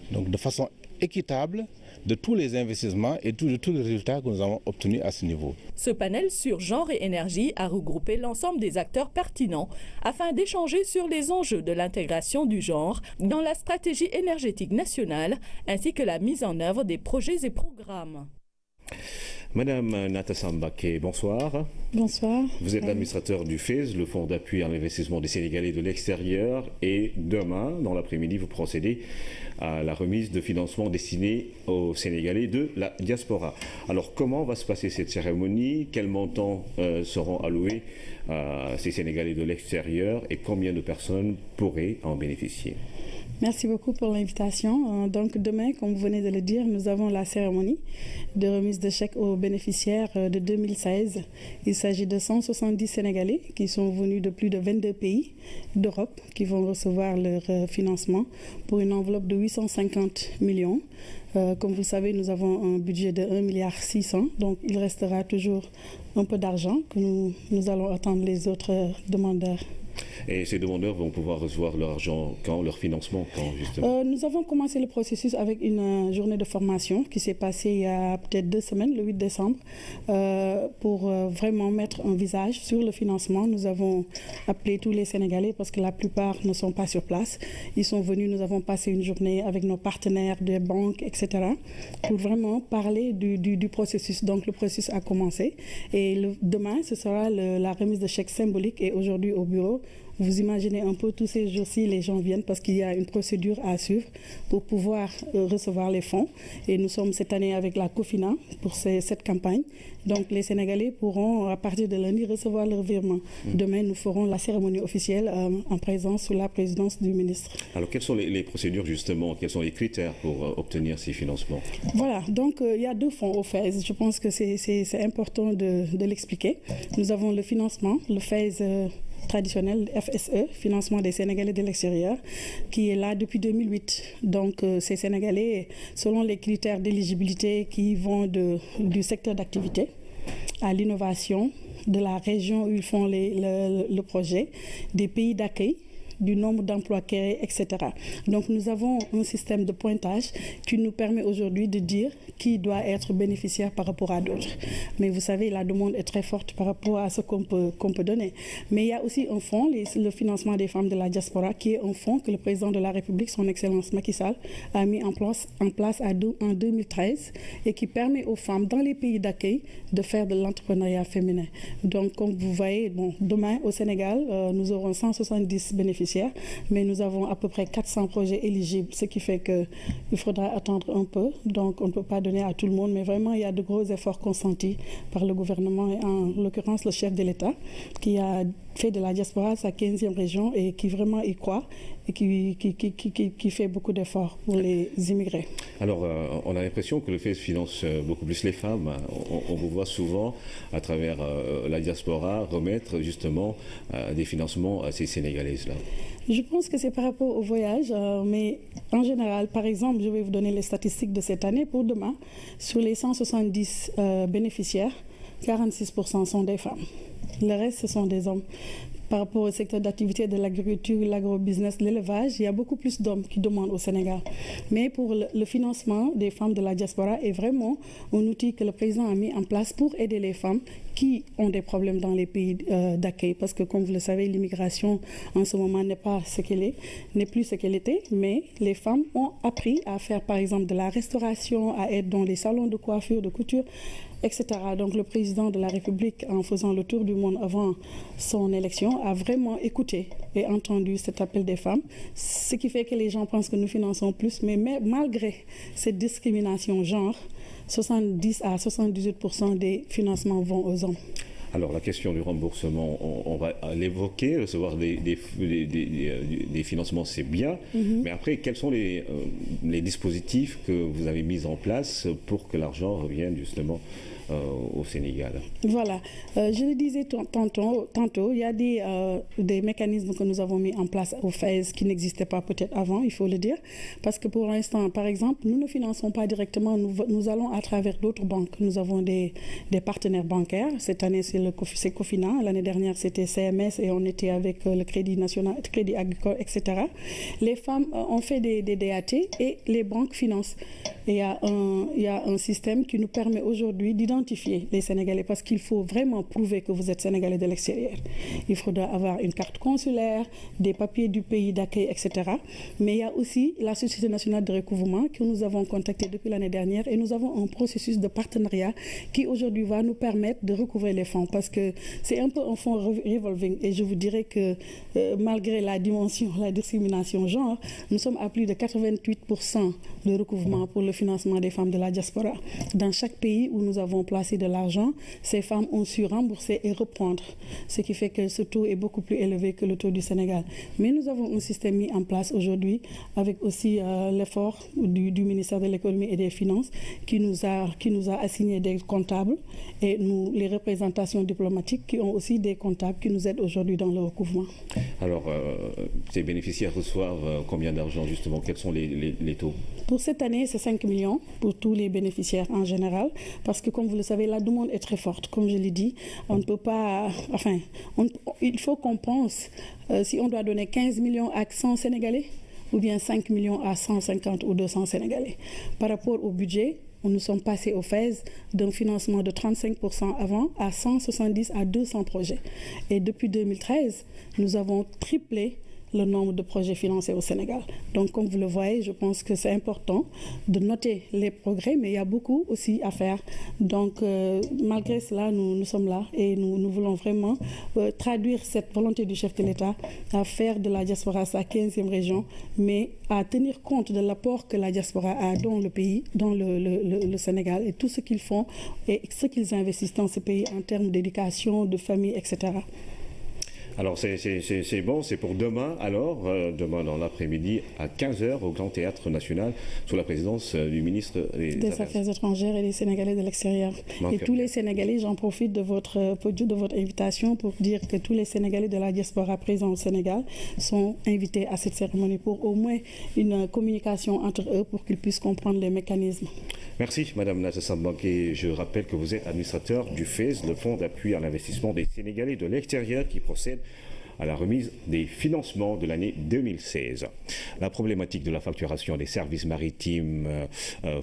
donc de façon équitable de tous les investissements et de tous les résultats que nous avons obtenus à ce niveau. Ce panel sur genre et énergie a regroupé l'ensemble des acteurs pertinents afin d'échanger sur les enjeux de l'intégration du genre dans la stratégie énergétique nationale ainsi que la mise en œuvre des projets et programmes. Madame Natassam Baké, bonsoir. Bonsoir. Vous êtes l'administrateur du FES, le Fonds d'appui à l'investissement des Sénégalais de l'extérieur. Et demain, dans l'après-midi, vous procédez à la remise de financement destiné aux Sénégalais de la diaspora. Alors, comment va se passer cette cérémonie? Quels montants seront alloués à ces Sénégalais de l'extérieur et combien de personnes pourraient en bénéficier? Merci beaucoup pour l'invitation. Donc demain, comme vous venez de le dire, nous avons la cérémonie de remise de chèques aux bénéficiaires de 2016. Il s'agit de 170 Sénégalais qui sont venus de plus de 22 pays d'Europe qui vont recevoir leur financement pour une enveloppe de 850 millions. Comme vous le savez, nous avons un budget de 1,6 milliard. Donc il restera toujours un peu d'argent que nous allons attendre les autres demandeurs. Et ces demandeurs vont pouvoir recevoir leur argent quand, leur financement quand, justement? Nous avons commencé le processus avec une journée de formation qui s'est passée il y a peut-être 2 semaines, le 8 décembre, pour vraiment mettre un visage sur le financement. Nous avons appelé tous les Sénégalais parce que la plupart ne sont pas sur place. Ils sont venus, nous avons passé une journée avec nos partenaires des banques, etc., pour vraiment parler du processus. Donc le processus a commencé et demain, ce sera la remise de chèques symboliques et aujourd'hui au bureau, Vous imaginez un peu tous ces jours-ci, les gens viennent parce qu'il y a une procédure à suivre pour pouvoir recevoir les fonds. Et nous sommes cette année avec la COFINA pour cette campagne. Donc les Sénégalais pourront, à partir de lundi, recevoir leur virement. Demain, nous ferons la cérémonie officielle en présence sous la présidence du ministre. Alors quelles sont les procédures justement, quels sont les critères pour obtenir ces financements? Voilà, donc il y a 2 fonds au FAISE. Je pense que c'est important de l'expliquer. Nous avons le financement, le FAISE traditionnel, FSE, financement des Sénégalais de l'extérieur, qui est là depuis 2008. Donc ces Sénégalais, selon les critères d'éligibilité qui vont du secteur d'activité à l'innovation, de la région où ils font le projet, des pays d'accueil, du nombre d'emplois créés, etc. Donc nous avons un système de pointage qui nous permet aujourd'hui de dire qui doit être bénéficiaire par rapport à d'autres. Mais vous savez, la demande est très forte par rapport à ce qu'on peut donner. Mais il y a aussi un fonds, le financement des femmes de la diaspora, qui est un fonds que le président de la République, son Excellence Macky Sall, a mis en place en 2013 et qui permet aux femmes dans les pays d'accueil de faire de l'entrepreneuriat féminin. Donc comme vous voyez, demain au Sénégal, nous aurons 170 bénéficiaires, mais nous avons à peu près 400 projets éligibles, ce qui fait qu'il faudra attendre un peu. Donc on ne peut pas donner à tout le monde, mais vraiment il y a de gros efforts consentis par le gouvernement et en l'occurrence le chef de l'État qui a fait de la diaspora sa 15e région et qui vraiment y croit et qui fait beaucoup d'efforts pour les immigrés. Alors, on a l'impression que le FAISE finance beaucoup plus les femmes. On vous voit souvent, à travers la diaspora, remettre justement des financements à ces Sénégalaises-là. Je pense que c'est par rapport au voyage, mais en général, par exemple, je vais vous donner les statistiques de cette année pour demain. Sur les 170 bénéficiaires, 46% sont des femmes. Le reste, ce sont des hommes. Par rapport au secteur d'activité de l'agriculture, l'agrobusiness, l'élevage, il y a beaucoup plus d'hommes qui demandent au Sénégal. Mais pour le financement des femmes de la diaspora est vraiment un outil que le président a mis en place pour aider les femmes qui ont des problèmes dans les pays d'accueil. Parce que comme vous le savez, l'immigration en ce moment n'est plus ce qu'elle était. Mais les femmes ont appris à faire par exemple de la restauration, à être dans les salons de coiffure, de couture, etc. Donc le président de la République, en faisant le tour du monde avant son élection, a vraiment écouté et entendu cet appel des femmes, ce qui fait que les gens pensent que nous finançons plus, mais malgré cette discrimination genre, 70 à 78% des financements vont aux hommes. Alors la question du remboursement, on va l'évoquer, recevoir des financements, c'est bien, mais après, quels sont les dispositifs que vous avez mis en place pour que l'argent revienne justement au Sénégal? Voilà, je le disais tantôt, il y a des mécanismes que nous avons mis en place au FAISE qui n'existaient pas peut-être avant, il faut le dire, parce que pour l'instant, par exemple, nous ne finançons pas directement, nous allons à travers d'autres banques. Nous avons des partenaires bancaires. Cette année, c'est COFINA, l'année dernière, c'était CMS et on était avec le Crédit National, Crédit Agricole, etc. Les femmes ont fait des DAT et les banques financent. Et il y a un système qui nous permet aujourd'hui d'identifier les Sénégalais parce qu'il faut vraiment prouver que vous êtes Sénégalais de l'extérieur. Il faudra avoir une carte consulaire, des papiers du pays d'accueil, etc. Mais il y a aussi la Société nationale de recouvrement que nous avons contactée depuis l'année dernière et nous avons un processus de partenariat qui aujourd'hui va nous permettre de recouvrer les fonds parce que c'est un peu un fonds revolving et je vous dirais que malgré la discrimination genre, nous sommes à plus de 88% de recouvrement pour le financement des femmes de la diaspora. Dans chaque pays où nous avons placé de l'argent, ces femmes ont su rembourser et reprendre, ce qui fait que ce taux est beaucoup plus élevé que le taux du Sénégal. Mais nous avons un système mis en place aujourd'hui avec aussi l'effort du ministère de l'économie et des finances qui nous a assigné des comptables et les représentations diplomatiques qui ont aussi des comptables qui nous aident aujourd'hui dans le recouvrement. Alors, ces bénéficiaires reçoivent combien d'argent justement? Quels sont les taux? Pour cette année, c'est 5 millions pour tous les bénéficiaires en général, parce que comme vous le savez, la demande est très forte. Comme je l'ai dit, on ne peut pas... Enfin, il faut qu'on pense si on doit donner 15 millions à 100 Sénégalais ou bien 5 millions à 150 ou 200 Sénégalais. Par rapport au budget, nous sommes passés au FAISE d'un financement de 35% avant à 170 à 200 projets. Et depuis 2013, nous avons triplé le nombre de projets financés au Sénégal. Donc, comme vous le voyez, je pense que c'est important de noter les progrès, mais il y a beaucoup aussi à faire. Donc, malgré cela, nous sommes là et nous voulons vraiment traduire cette volonté du chef de l'État à faire de la diaspora sa 15e région, mais à tenir compte de l'apport que la diaspora a dans le pays, dans le Sénégal, et tout ce qu'ils font et ce qu'ils investissent dans ce pays en termes d'éducation, de famille, etc. Alors c'est bon, c'est pour demain, alors, demain dans l'après-midi à 15h au Grand Théâtre National, sous la présidence du ministre des Affaires étrangères et des Sénégalais de l'extérieur. Et tous les Sénégalais, j'en profite de votre invitation pour dire que tous les Sénégalais de la diaspora présents au Sénégal sont invités à cette cérémonie pour au moins une communication entre eux pour qu'ils puissent comprendre les mécanismes. Merci Madame Nassassa Mbanké. Je rappelle que vous êtes administrateur du FAISE, le Fonds d'appui à l'investissement des Sénégalais de l'extérieur qui procède à la remise des financements de l'année 2016. La problématique de la facturation des services maritimes,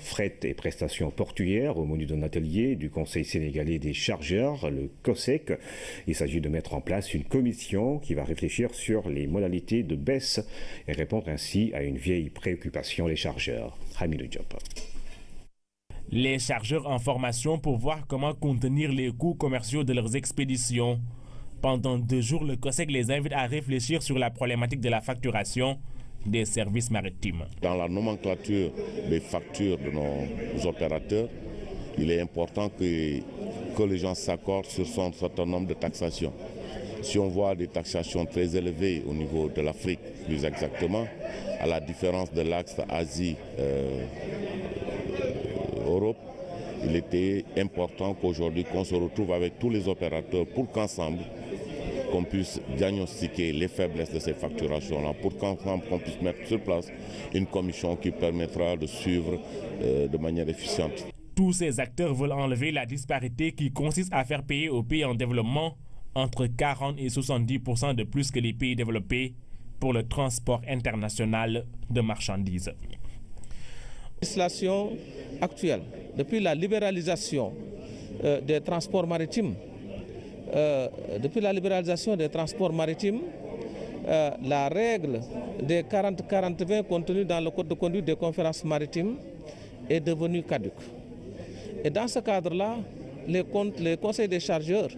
fret et prestations portuaires au menu d'un atelier du Conseil sénégalais des chargeurs, le COSEC. Il s'agit de mettre en place une commission qui va réfléchir sur les modalités de baisse et répondre ainsi à une vieille préoccupation des chargeurs. Hamidou Diop. Les chargeurs en formation pour voir comment contenir les coûts commerciaux de leurs expéditions. Pendant 2 jours, le COSEC les invite à réfléchir sur la problématique de la facturation des services maritimes. Dans la nomenclature des factures de nos opérateurs, il est important que les gens s'accordent sur un certain nombre de taxations. Si on voit des taxations très élevées au niveau de l'Afrique, plus exactement, à la différence de l'axe Asie, Europe, il était important qu'aujourd'hui qu'on se retrouve avec tous les opérateurs pour qu'ensemble qu'on puisse diagnostiquer les faiblesses de ces facturations-là, pour qu'ensemble qu'on puisse mettre sur place une commission qui permettra de suivre de manière efficiente. Tous ces acteurs veulent enlever la disparité qui consiste à faire payer aux pays en développement entre 40 et 70% de plus que les pays développés pour le transport international de marchandises. La législation actuelle, depuis la libéralisation des transports maritimes, la règle des 40-40-20 contenue dans le code de conduite des conférences maritimes est devenue caduque. Et dans ce cadre-là, les conseils des chargeurs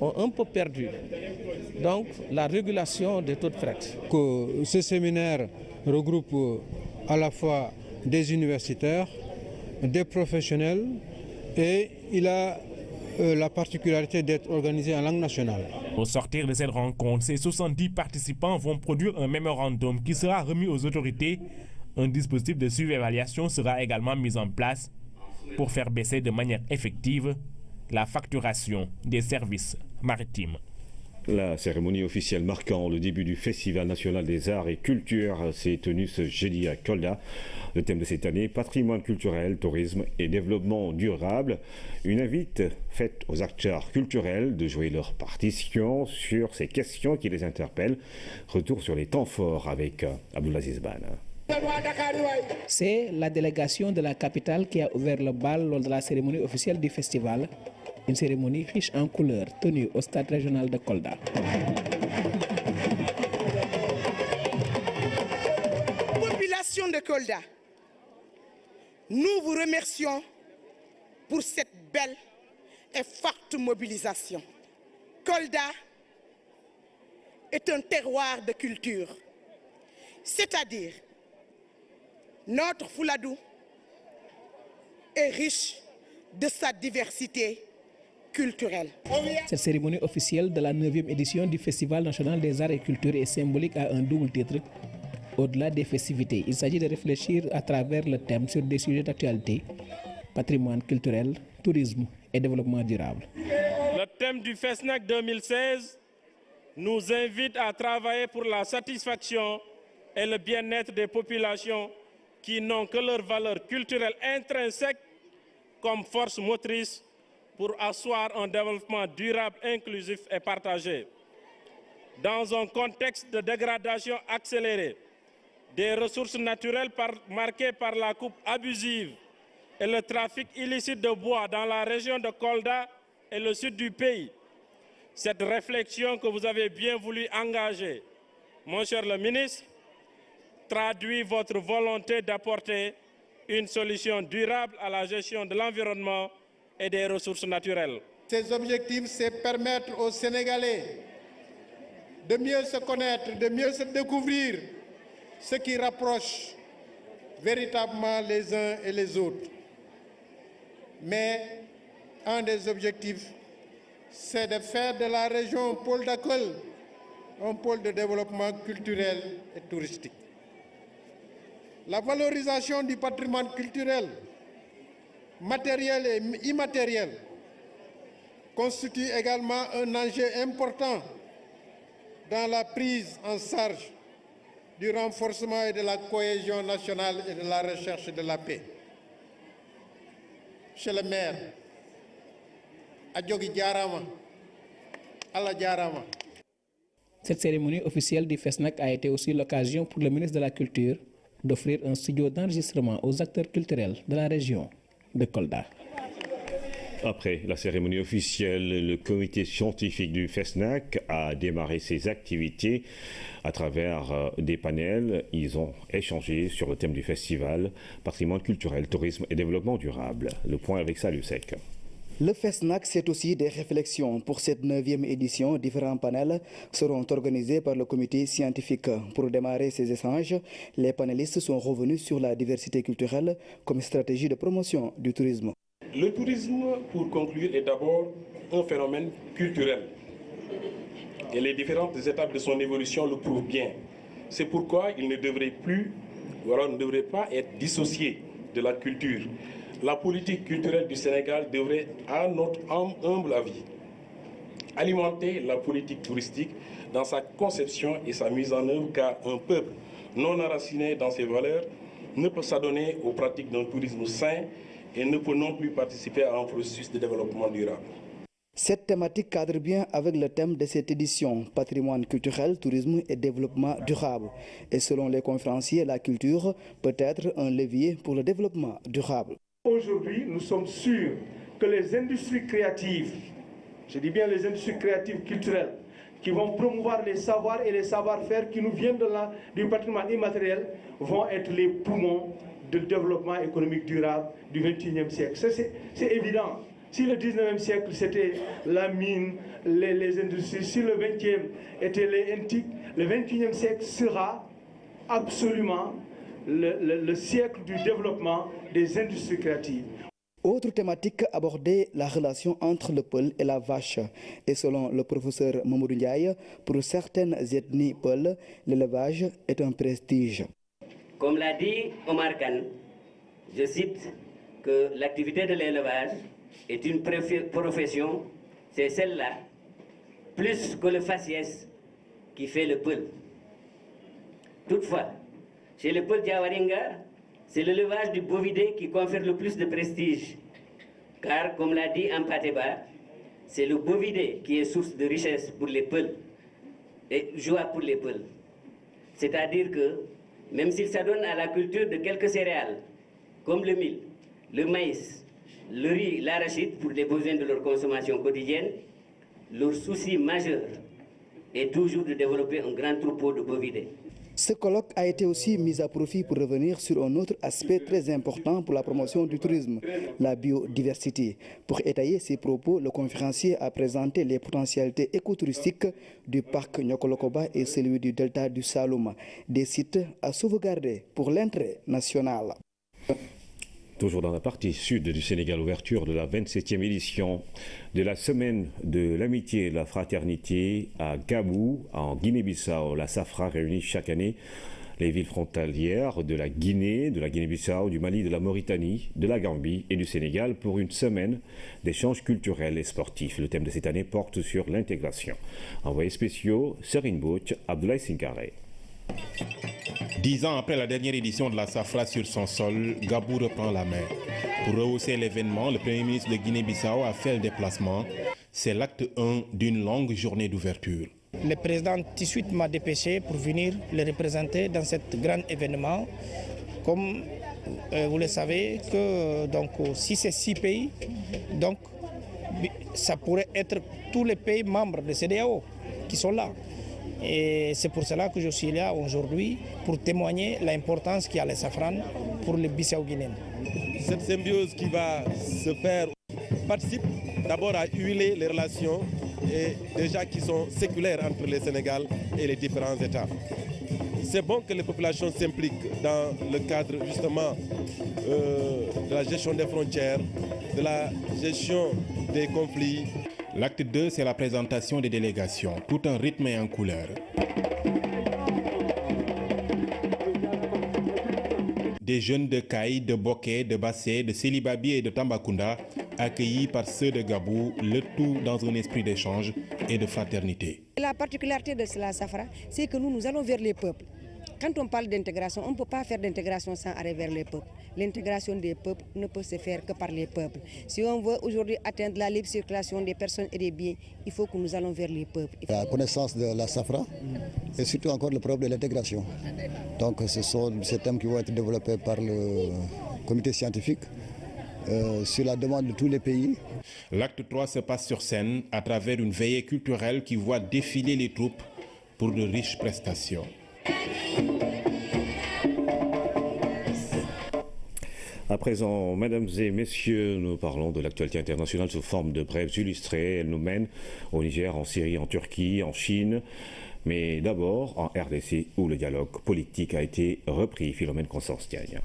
ont un peu perdu donc la régulation des taux de fret. Ce séminaire regroupe à la fois des universitaires, des professionnels et il a la particularité d'être organisé en langue nationale. Au sortir de cette rencontre, ces 70 participants vont produire un mémorandum qui sera remis aux autorités. Un dispositif de suivi-évaluation sera également mis en place pour faire baisser de manière effective la facturation des services maritimes. La cérémonie officielle marquant le début du Festival national des arts et cultures s'est tenue ce jeudi à Kolda. Le thème de cette année, patrimoine culturel, tourisme et développement durable. Une invite faite aux acteurs culturels de jouer leur partition sur ces questions qui les interpellent. Retour sur les temps forts avec Abdoulaziz Ban. C'est la délégation de la capitale qui a ouvert le bal lors de la cérémonie officielle du festival. Une cérémonie riche en couleurs tenue au stade régional de Kolda. Population de Kolda, nous vous remercions pour cette belle et forte mobilisation. Kolda est un terroir de culture, c'est-à-dire notre Fouladou est riche de sa diversité culturelle. Cette cérémonie officielle de la 9e édition du Festival national des arts et cultures est symbolique à un double titre. Au-delà des festivités, il s'agit de réfléchir à travers le thème sur des sujets d'actualité, patrimoine culturel, tourisme et développement durable. Le thème du FESNAC 2016 nous invite à travailler pour la satisfaction et le bien-être des populations qui n'ont que leur valeur culturelle intrinsèque comme force motrice pour asseoir un développement durable, inclusif et partagé. Dans un contexte de dégradation accélérée des ressources naturelles marquées par la coupe abusive et le trafic illicite de bois dans la région de Kolda et le sud du pays, cette réflexion que vous avez bien voulu engager mon cher le ministre, traduit votre volonté d'apporter une solution durable à la gestion de l'environnement et des ressources naturelles. Ces objectifs, c'est permettre aux Sénégalais de mieux se connaître, de mieux se découvrir, ce qui rapproche véritablement les uns et les autres. Mais un des objectifs, c'est de faire de la région pôle d'accueil un pôle de développement culturel et touristique. La valorisation du patrimoine culturel, matériel et immatériel, constitue également un enjeu important dans la prise en charge du renforcement et de la cohésion nationale et de la recherche de la paix. Monsieur le maire, Adjogi Djarama, Allah Djarama. Cette cérémonie officielle du FESNAC a été aussi l'occasion pour le ministre de la Culture d'offrir un studio d'enregistrement aux acteurs culturels de la région de Kolda. Après la cérémonie officielle, le comité scientifique du FESNAC a démarré ses activités à travers des panels. Ils ont échangé sur le thème du festival, patrimoine culturel, tourisme et développement durable. Le point avec Salusek. Le FESNAC, c'est aussi des réflexions. Pour cette 9e édition, différents panels seront organisés par le comité scientifique. Pour démarrer ces échanges, les panélistes sont revenus sur la diversité culturelle comme stratégie de promotion du tourisme. Le tourisme, pour conclure, est d'abord un phénomène culturel. Et les différentes étapes de son évolution le prouvent bien. C'est pourquoi il ne devrait pas être dissocié de la culture. La politique culturelle du Sénégal devrait, à notre humble avis, alimenter la politique touristique dans sa conception et sa mise en œuvre, car un peuple non enraciné dans ses valeurs ne peut s'adonner aux pratiques d'un tourisme sain et ne peut non plus participer à un processus de développement durable. Cette thématique cadre bien avec le thème de cette édition, patrimoine culturel, tourisme et développement durable. Et selon les conférenciers, la culture peut être un levier pour le développement durable. Aujourd'hui, nous sommes sûrs que les industries créatives, je dis bien les industries créatives culturelles, qui vont promouvoir les savoirs et les savoir-faire qui nous viennent du patrimoine immatériel, vont être les poumons du développement économique durable du XXIe siècle. C'est évident. Si le XIXe siècle, c'était la mine, les industries, si le XXe était les antiques, le XXIe siècle sera absolument le siècle du développement des industries créatives. Autre thématique abordée, la relation entre le peul et la vache. Et selon le professeur Mamoudou Ndiaye, pour certaines ethnies peul, l'élevage est un prestige. Comme l'a dit Omar Khan, je cite que l'activité de l'élevage est une profession, c'est celle-là, plus que le faciès qui fait le peul. Toutefois, chez le peul Diawaringa, c'est l'élevage du bovidé qui confère le plus de prestige. Car, comme l'a dit Ampateba, c'est le bovidé qui est source de richesse pour les peuls et joie pour les peuls. C'est-à-dire que, même s'ils s'adonnent à la culture de quelques céréales, comme le mil, le maïs, le riz, l'arachide, pour les besoins de leur consommation quotidienne, leur souci majeur est toujours de développer un grand troupeau de bovidés. Ce colloque a été aussi mis à profit pour revenir sur un autre aspect très important pour la promotion du tourisme, la biodiversité. Pour étayer ses propos, le conférencier a présenté les potentialités écotouristiques du parc Nyokolokoba et celui du delta du Saloum, des sites à sauvegarder pour l'intérêt national. Toujours dans la partie sud du Sénégal, ouverture de la 27e édition de la Semaine de l'Amitié et de la Fraternité à Gabou, en Guinée-Bissau. La SAFRA réunit chaque année les villes frontalières de la Guinée-Bissau, du Mali, de la Mauritanie, de la Gambie et du Sénégal pour une semaine d'échanges culturels et sportifs. Le thème de cette année porte sur l'intégration. Envoyés spéciaux, Serine Bouch, Abdoulaye Sinkaré. 10 ans après la dernière édition de la SAFRA sur son sol, Gabou reprend la main. Pour rehausser l'événement, le Premier ministre de Guinée-Bissau a fait le déplacement. C'est l'acte 1 d'une longue journée d'ouverture. Le président tout de suite m'a dépêché pour venir le représenter dans cet grand événement. Comme vous le savez, que, si c'est 6 pays, ça pourrait être tous les pays membres de CEDEAO qui sont là. Et c'est pour cela que je suis là aujourd'hui, pour témoigner l'importance qu'il y a le safran pour les Bissau-Guinéens. Cette symbiose qui va se faire participe d'abord à huiler les relations et déjà qui sont séculaires entre le Sénégal et les différents États. C'est bon que les populations s'impliquent dans le cadre justement de la gestion des frontières, de la gestion des conflits. L'acte 2, c'est la présentation des délégations, tout en rythme et en couleur. Des jeunes de Kaï, de Boké, de Bassé, de Sélibabi et de Tambacounda, accueillis par ceux de Gabou, le tout dans un esprit d'échange et de fraternité. La particularité de la Safra, c'est que nous allons vers les peuples. Quand on parle d'intégration, on ne peut pas faire d'intégration sans aller vers les peuples. L'intégration des peuples ne peut se faire que par les peuples. Si on veut aujourd'hui atteindre la libre circulation des personnes et des biens, il faut que nous allons vers les peuples. La connaissance de la Safra et surtout encore le problème de l'intégration. Donc ce sont ces thèmes qui vont être développés par le comité scientifique sur la demande de tous les pays. L'acte 3 se passe sur scène à travers une veillée culturelle qui voit défiler les troupes pour de riches prestations. À présent, mesdames et messieurs, nous parlons de l'actualité internationale sous forme de brèves illustrées. Elle nous mène au Niger, en Syrie, en Turquie, en Chine. Mais d'abord en RDC où le dialogue politique a été repris. Philomène Constance-Diagne.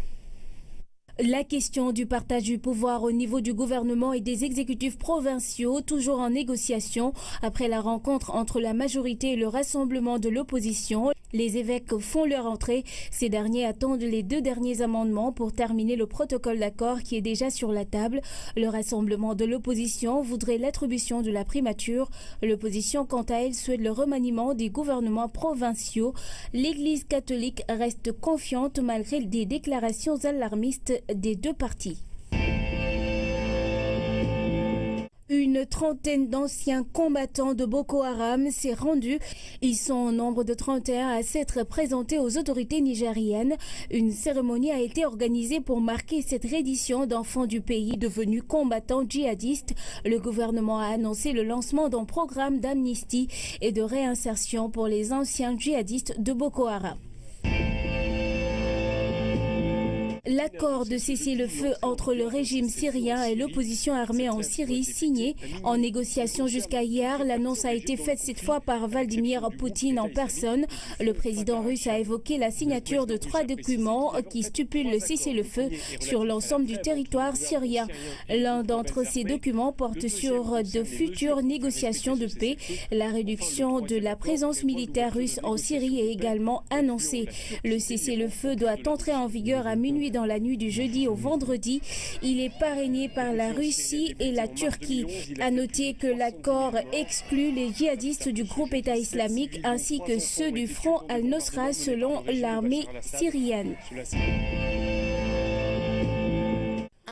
La question du partage du pouvoir au niveau du gouvernement et des exécutifs provinciaux, toujours en négociation après la rencontre entre la majorité et le rassemblement de l'opposition. Les évêques font leur entrée. Ces derniers attendent les 2 derniers amendements pour terminer le protocole d'accord qui est déjà sur la table. Le rassemblement de l'opposition voudrait l'attribution de la primature. L'opposition, quant à elle, souhaite le remaniement des gouvernements provinciaux. L'Église catholique reste confiante malgré des déclarations alarmistes des 2 partis. Une trentaine d'anciens combattants de Boko Haram s'est rendue. Ils sont au nombre de 31 à s'être présentés aux autorités nigériennes. Une cérémonie a été organisée pour marquer cette reddition d'enfants du pays devenus combattants djihadistes. Le gouvernement a annoncé le lancement d'un programme d'amnistie et de réinsertion pour les anciens djihadistes de Boko Haram. L'accord de cessez-le-feu entre le régime syrien et l'opposition armée en Syrie signé en négociation jusqu'à hier. L'annonce a été faite cette fois par Vladimir Poutine en personne. Le président russe a évoqué la signature de 3 documents qui stipulent le cessez-le-feu sur l'ensemble du territoire syrien. L'un d'entre ces documents porte sur de futures négociations de paix. La réduction de la présence militaire russe en Syrie est également annoncée. Le cessez-le-feu doit entrer en vigueur à minuit dans la nuit du jeudi au vendredi. Il est parrainé par la Russie et la Turquie. À noter que l'accord exclut les djihadistes du groupe État islamique ainsi que ceux du Front al-Nosra selon l'armée syrienne.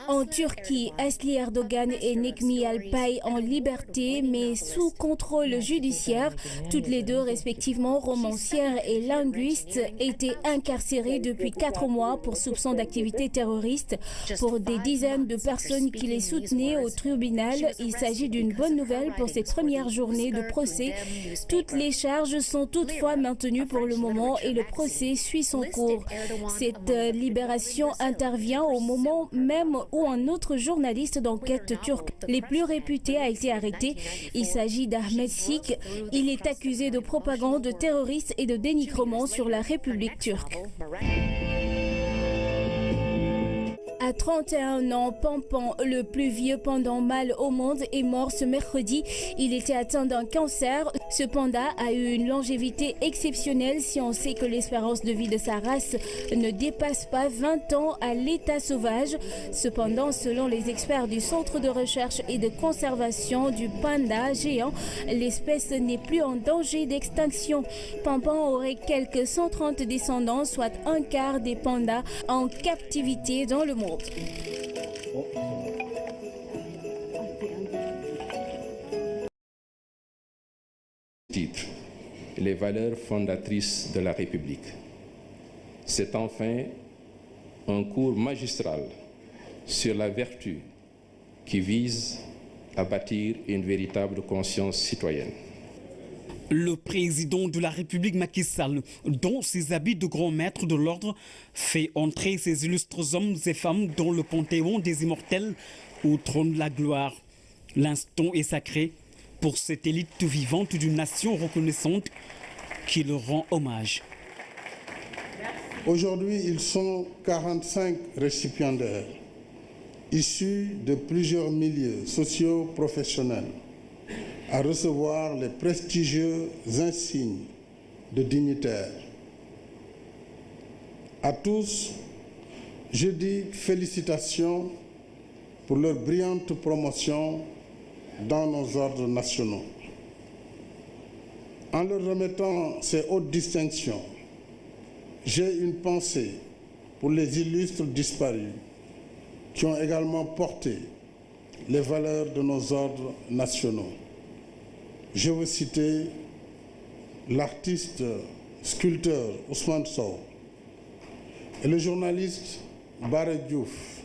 En Turquie, Asli Erdogan et Nekmi Alpay en liberté mais sous contrôle judiciaire. Toutes les deux, respectivement romancières et linguistes, étaient incarcérées depuis 4 mois pour soupçon d'activité terroriste. Pour des dizaines de personnes qui les soutenaient au tribunal, il s'agit d'une bonne nouvelle pour cette première journée de procès. Toutes les charges sont toutefois maintenues pour le moment et le procès suit son cours. Cette libération intervient au moment même où un autre journaliste d'enquête turc, les plus réputés, a été arrêté. Il s'agit d'Ahmet Sik. Il est accusé de propagande terroriste et de dénigrement sur la République turque. À 31 ans, Pampan, le plus vieux panda mâle au monde, est mort ce mercredi. Il était atteint d'un cancer. Ce panda a eu une longévité exceptionnelle si on sait que l'espérance de vie de sa race ne dépasse pas 20 ans à l'état sauvage. Cependant, selon les experts du Centre de recherche et de conservation du panda géant, l'espèce n'est plus en danger d'extinction. Pampan aurait quelques 130 descendants, soit un quart des pandas en captivité dans le monde. Titre, les valeurs fondatrices de la République. C'est enfin un cours magistral sur la vertu qui vise à bâtir une véritable conscience citoyenne. Le président de la République Macky Sall, dans ses habits de grand maître de l'ordre, fait entrer ces illustres hommes et femmes dans le panthéon des immortels au trône de la gloire. L'instant est sacré pour cette élite vivante d'une nation reconnaissante qui leur rend hommage. Aujourd'hui, ils sont 45 récipiendaires, issus de plusieurs milieux socio-professionnels, à recevoir les prestigieux insignes de dignitaires. À tous, je dis félicitations pour leur brillante promotion dans nos ordres nationaux. En leur remettant ces hautes distinctions, j'ai une pensée pour les illustres disparus qui ont également porté les valeurs de nos ordres nationaux. Je veux citer l'artiste sculpteur Ousmane Sow et le journaliste Bara Diouf,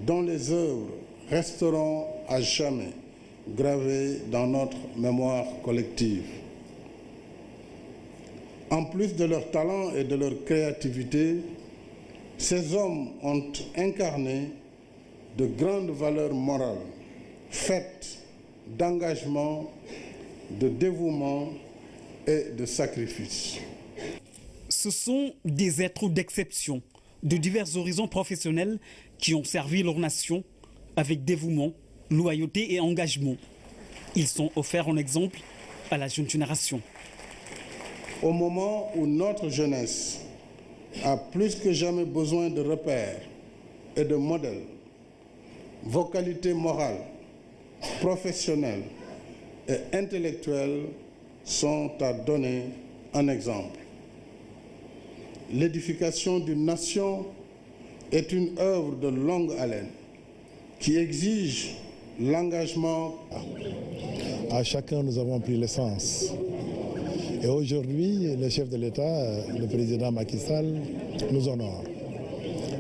dont les œuvres resteront à jamais gravées dans notre mémoire collective. En plus de leur talent et de leur créativité, ces hommes ont incarné de grandes valeurs morales, faites d'engagement, de dévouement et de sacrifice. Ce sont des êtres d'exception, de divers horizons professionnels qui ont servi leur nation avec dévouement, loyauté et engagement. Ils sont offerts en exemple à la jeune génération. Au moment où notre jeunesse a plus que jamais besoin de repères et de modèles, vos qualités morales, professionnelles et intellectuelles sont à donner un exemple. L'édification d'une nation est une œuvre de longue haleine qui exige l'engagement. À chacun, nous avons pris l'essence. Et aujourd'hui, le chef de l'État, le président Macky Sall, nous honore.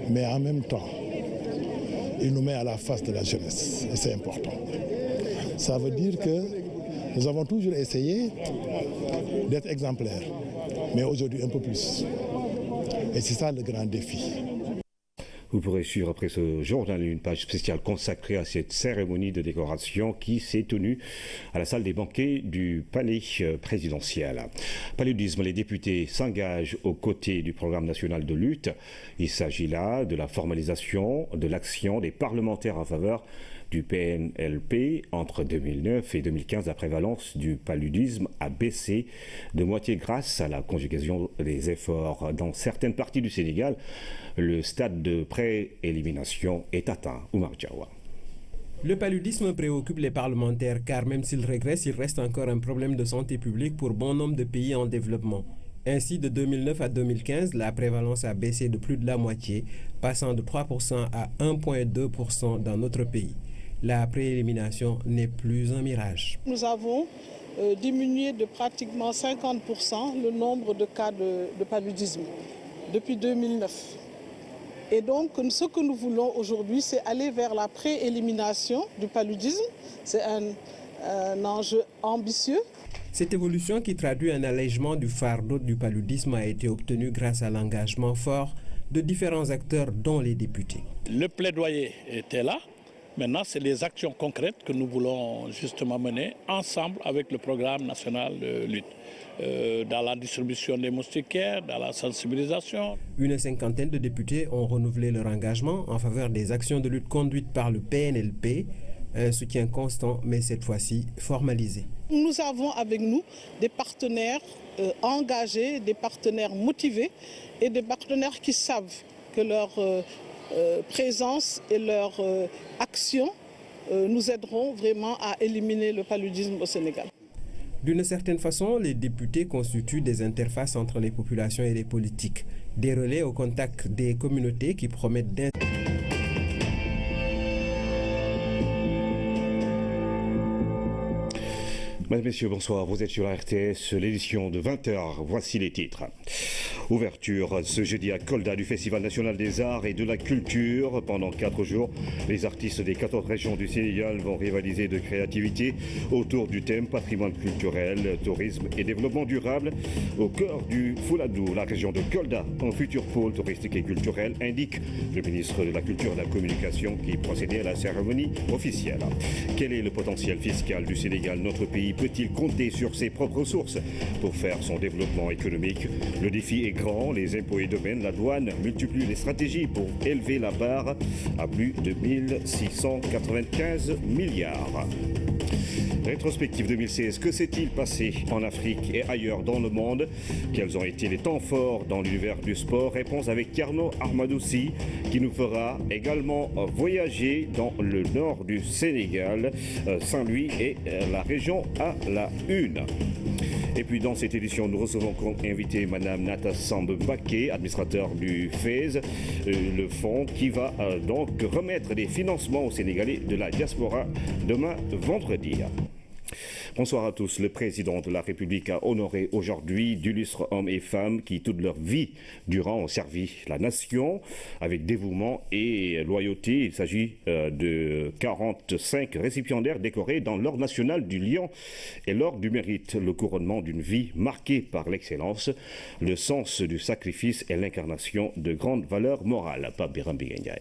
Mais en même temps, il nous met à la face de la jeunesse. Et c'est important. Ça veut dire que nous avons toujours essayé d'être exemplaires. Mais aujourd'hui, un peu plus. Et c'est ça le grand défi. Vous pourrez suivre après ce journal une page spéciale consacrée à cette cérémonie de décoration qui s'est tenue à la salle des banquets du palais présidentiel. Paludisme, les députés s'engagent aux côtés du programme national de lutte. Il s'agit là de la formalisation de l'action des parlementaires en faveur du PNLP. Entre 2009 et 2015, la prévalence du paludisme a baissé de moitié grâce à la conjugaison des efforts. Dans certaines parties du Sénégal, le stade de pré-élimination est atteint. Oumar Djawa. Le paludisme préoccupe les parlementaires car même s'il régresse, il reste encore un problème de santé publique pour bon nombre de pays en développement. Ainsi, de 2009 à 2015, la prévalence a baissé de plus de la moitié, passant de 3% à 1,2% dans notre pays. La préélimination n'est plus un mirage. Nous avons diminué de pratiquement 50% le nombre de cas de paludisme depuis 2009. Et donc, ce que nous voulons aujourd'hui, c'est aller vers la préélimination du paludisme. C'est un enjeu ambitieux. Cette évolution qui traduit un allègement du fardeau du paludisme a été obtenue grâce à l'engagement fort de différents acteurs, dont les députés. Le plaidoyer était là. Maintenant, c'est les actions concrètes que nous voulons justement mener ensemble avec le programme national de lutte. Dans la distribution des moustiquaires, dans la sensibilisation. Une cinquantaine de députés ont renouvelé leur engagement en faveur des actions de lutte conduites par le PNLP, un soutien constant mais cette fois-ci formalisé. Nous avons avec nous des partenaires engagés, des partenaires motivés et des partenaires qui savent que leur présence et leur action nous aideront vraiment à éliminer le paludisme au Sénégal. D'une certaine façon, les députés constituent des interfaces entre les populations et les politiques, des relais au contact des communautés qui promettent d'être. Mesdames, Messieurs, bonsoir. Vous êtes sur la RTS, l'édition de 20h. Voici les titres. Ouverture ce jeudi à Kolda du Festival national des arts et de la culture. Pendant 4 jours, les artistes des 14 régions du Sénégal vont rivaliser de créativité autour du thème patrimoine culturel, tourisme et développement durable. Au cœur du Fouladou, la région de Kolda, un futur pôle touristique et culturel, indique le ministre de la Culture et de la Communication qui procédait à la cérémonie officielle. Quel est le potentiel fiscal du Sénégal? Notre pays peut-il compter sur ses propres ressources pour faire son développement économique? Le défi est grand, les impôts et domaines, la douane multiplient les stratégies pour élever la barre à plus de 1695 milliards. Rétrospective 2016, que s'est-il passé en Afrique et ailleurs dans le monde? Quels ont été les temps forts dans l'univers du sport? Réponse avec Thierno Armadoussi qui nous fera également voyager dans le nord du Sénégal, Saint-Louis et la région à la une. Et puis dans cette édition, nous recevons comme invité Madame Nata Sambe-Baké, administrateur du FES, le fonds qui va donc remettre des financements aux Sénégalais de la diaspora demain vendredi. Bonsoir à tous. Le président de la République a honoré aujourd'hui d'illustres hommes et femmes qui, toute leur vie durant, ont servi la nation avec dévouement et loyauté. Il s'agit de 45 récipiendaires décorés dans l'Ordre national du Lion et l'Ordre du Mérite, le couronnement d'une vie marquée par l'excellence, le sens du sacrifice et l'incarnation de grandes valeurs morales. Pape Biram Bigandiaï.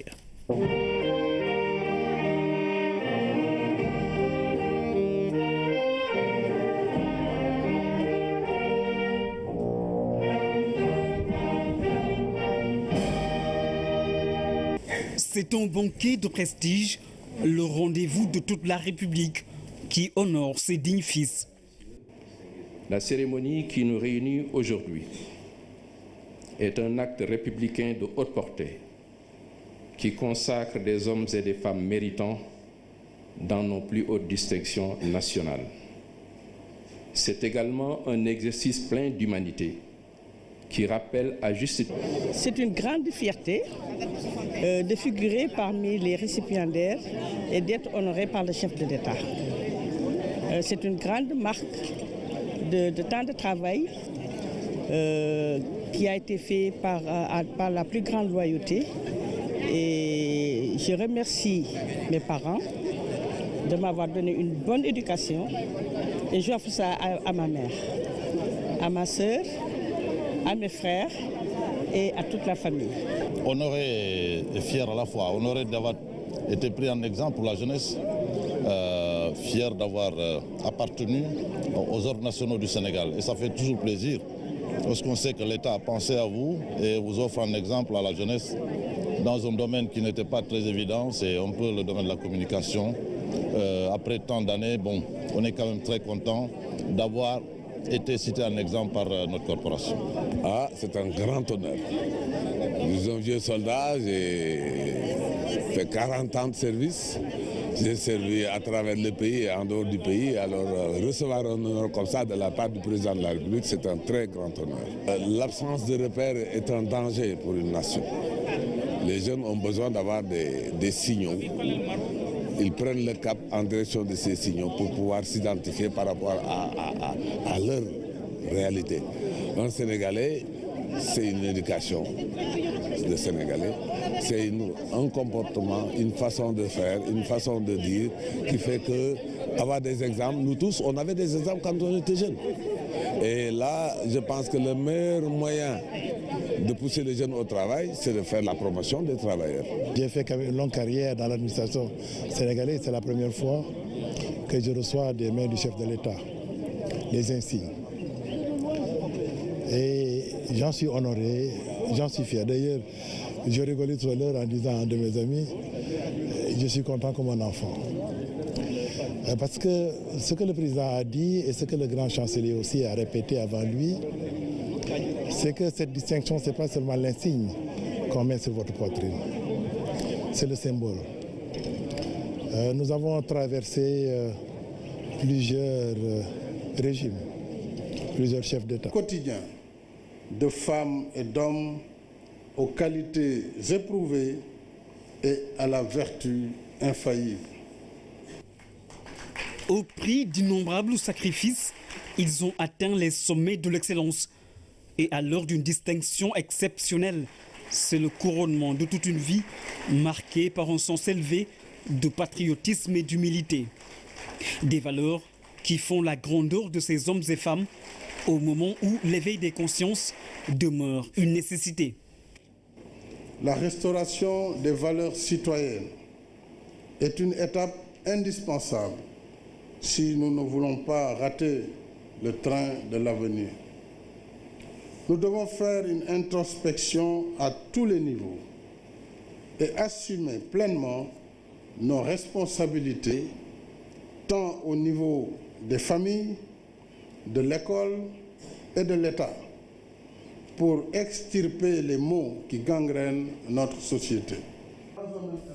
C'est un banquet de prestige, le rendez-vous de toute la République qui honore ses dignes fils. La cérémonie qui nous réunit aujourd'hui est un acte républicain de haute portée qui consacre des hommes et des femmes méritants dans nos plus hautes distinctions nationales. C'est également un exercice plein d'humanité qui rappelle à juste titre. C'est une grande fierté de figurer parmi les récipiendaires et d'être honoré par le chef de l'État. C'est une grande marque de temps de travail qui a été fait par la plus grande loyauté. Et je remercie mes parents de m'avoir donné une bonne éducation et j'offre ça à ma mère, à ma sœur, à mes frères et à toute la famille. Honoré et fier à la fois, honoré d'avoir été pris en exemple pour la jeunesse, fier d'avoir appartenu aux ordres nationaux du Sénégal. Et ça fait toujours plaisir lorsqu'on sait que l'État a pensé à vous et vous offre un exemple à la jeunesse dans un domaine qui n'était pas très évident, c'est un peu le domaine de la communication. Après tant d'années, bon, on est quand même très content d'avoir été cité en exemple par notre corporation. Ah, c'est un grand honneur. Nous sommes vieux soldats, j'ai fait 40 ans de service. J'ai servi à travers le pays et en dehors du pays. Alors recevoir un honneur comme ça de la part du président de la République, c'est un très grand honneur. L'absence de repères est un danger pour une nation. Les jeunes ont besoin d'avoir des signaux. Ils prennent le cap en direction de ces signaux pour pouvoir s'identifier par rapport à leur réalité. Un Sénégalais, c'est une éducation de Sénégalais, c'est un comportement, une façon de faire, une façon de dire qui fait que avoir des exemples, nous tous, on avait des exemples quand on était jeunes. Et là, je pense que le meilleur moyen de pousser les jeunes au travail, c'est de faire la promotion des travailleurs. J'ai fait une longue carrière dans l'administration sénégalaise. C'est la première fois que je reçois des mains du chef de l'État les insignes. Et j'en suis honoré, j'en suis fier. D'ailleurs, je rigolais tout à l'heure en disant à un de mes amis, je suis content comme un enfant. Parce que ce que le président a dit et ce que le grand chancelier aussi a répété avant lui, c'est que cette distinction, ce n'est pas seulement l'insigne qu'on met sur votre poitrine, c'est le symbole. Nous avons traversé plusieurs régimes, plusieurs chefs d'État. Quotidien de femmes et d'hommes aux qualités éprouvées et à la vertu infaillible. Au prix d'innombrables sacrifices, ils ont atteint les sommets de l'excellence. Et à l'heure d'une distinction exceptionnelle, c'est le couronnement de toute une vie marquée par un sens élevé de patriotisme et d'humilité. Des valeurs qui font la grandeur de ces hommes et femmes au moment où l'éveil des consciences demeure une nécessité. La restauration des valeurs citoyennes est une étape indispensable si nous ne voulons pas rater le train de l'avenir. Nous devons faire une introspection à tous les niveaux et assumer pleinement nos responsabilités, tant au niveau des familles, de l'école et de l'État, pour extirper les maux qui gangrènent notre société.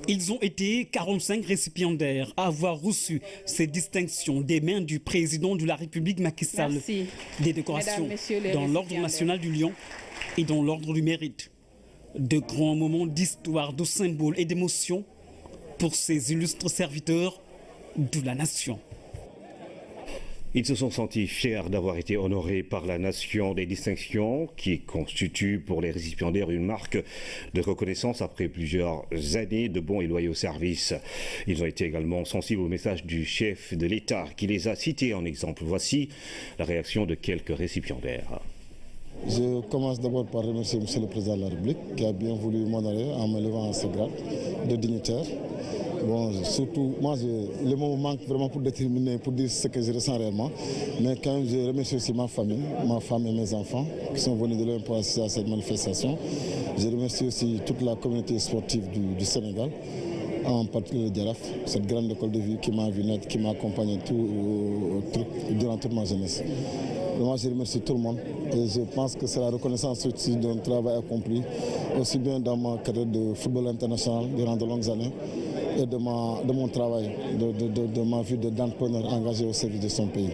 Ils ont été 45 récipiendaires à avoir reçu ces distinctions des mains du président de la République Macky Sall. Merci. Des décorations Mesdames, dans l'ordre national du Lion et dans l'ordre du mérite. De grands moments d'histoire, de symboles et d'émotions pour ces illustres serviteurs de la nation. Ils se sont sentis fiers d'avoir été honorés par la nation, des distinctions qui constituent pour les récipiendaires une marque de reconnaissance après plusieurs années de bons et loyaux services. Ils ont été également sensibles au message du chef de l'État qui les a cités en exemple. Voici la réaction de quelques récipiendaires. Je commence d'abord par remercier M. le Président de la République qui a bien voulu m'honorer en me levant à ce grade de dignitaire. Bon, surtout, moi, le mot me manque vraiment pour déterminer, pour dire ce que je ressens réellement. Mais quand même, je remercie aussi ma famille, ma femme et mes enfants qui sont venus de loin pour assister à cette manifestation. Je remercie aussi toute la communauté sportive du Sénégal, en particulier le Djaraf, cette grande école de vie qui m'a vu naître, qui m'a accompagné durant toute ma jeunesse. Moi, je remercie tout le monde et je pense que c'est la reconnaissance aussi d'un travail accompli, aussi bien dans ma carrière de football international durant de longues années et de mon travail, de ma vie d'entrepreneur engagé au service de son pays.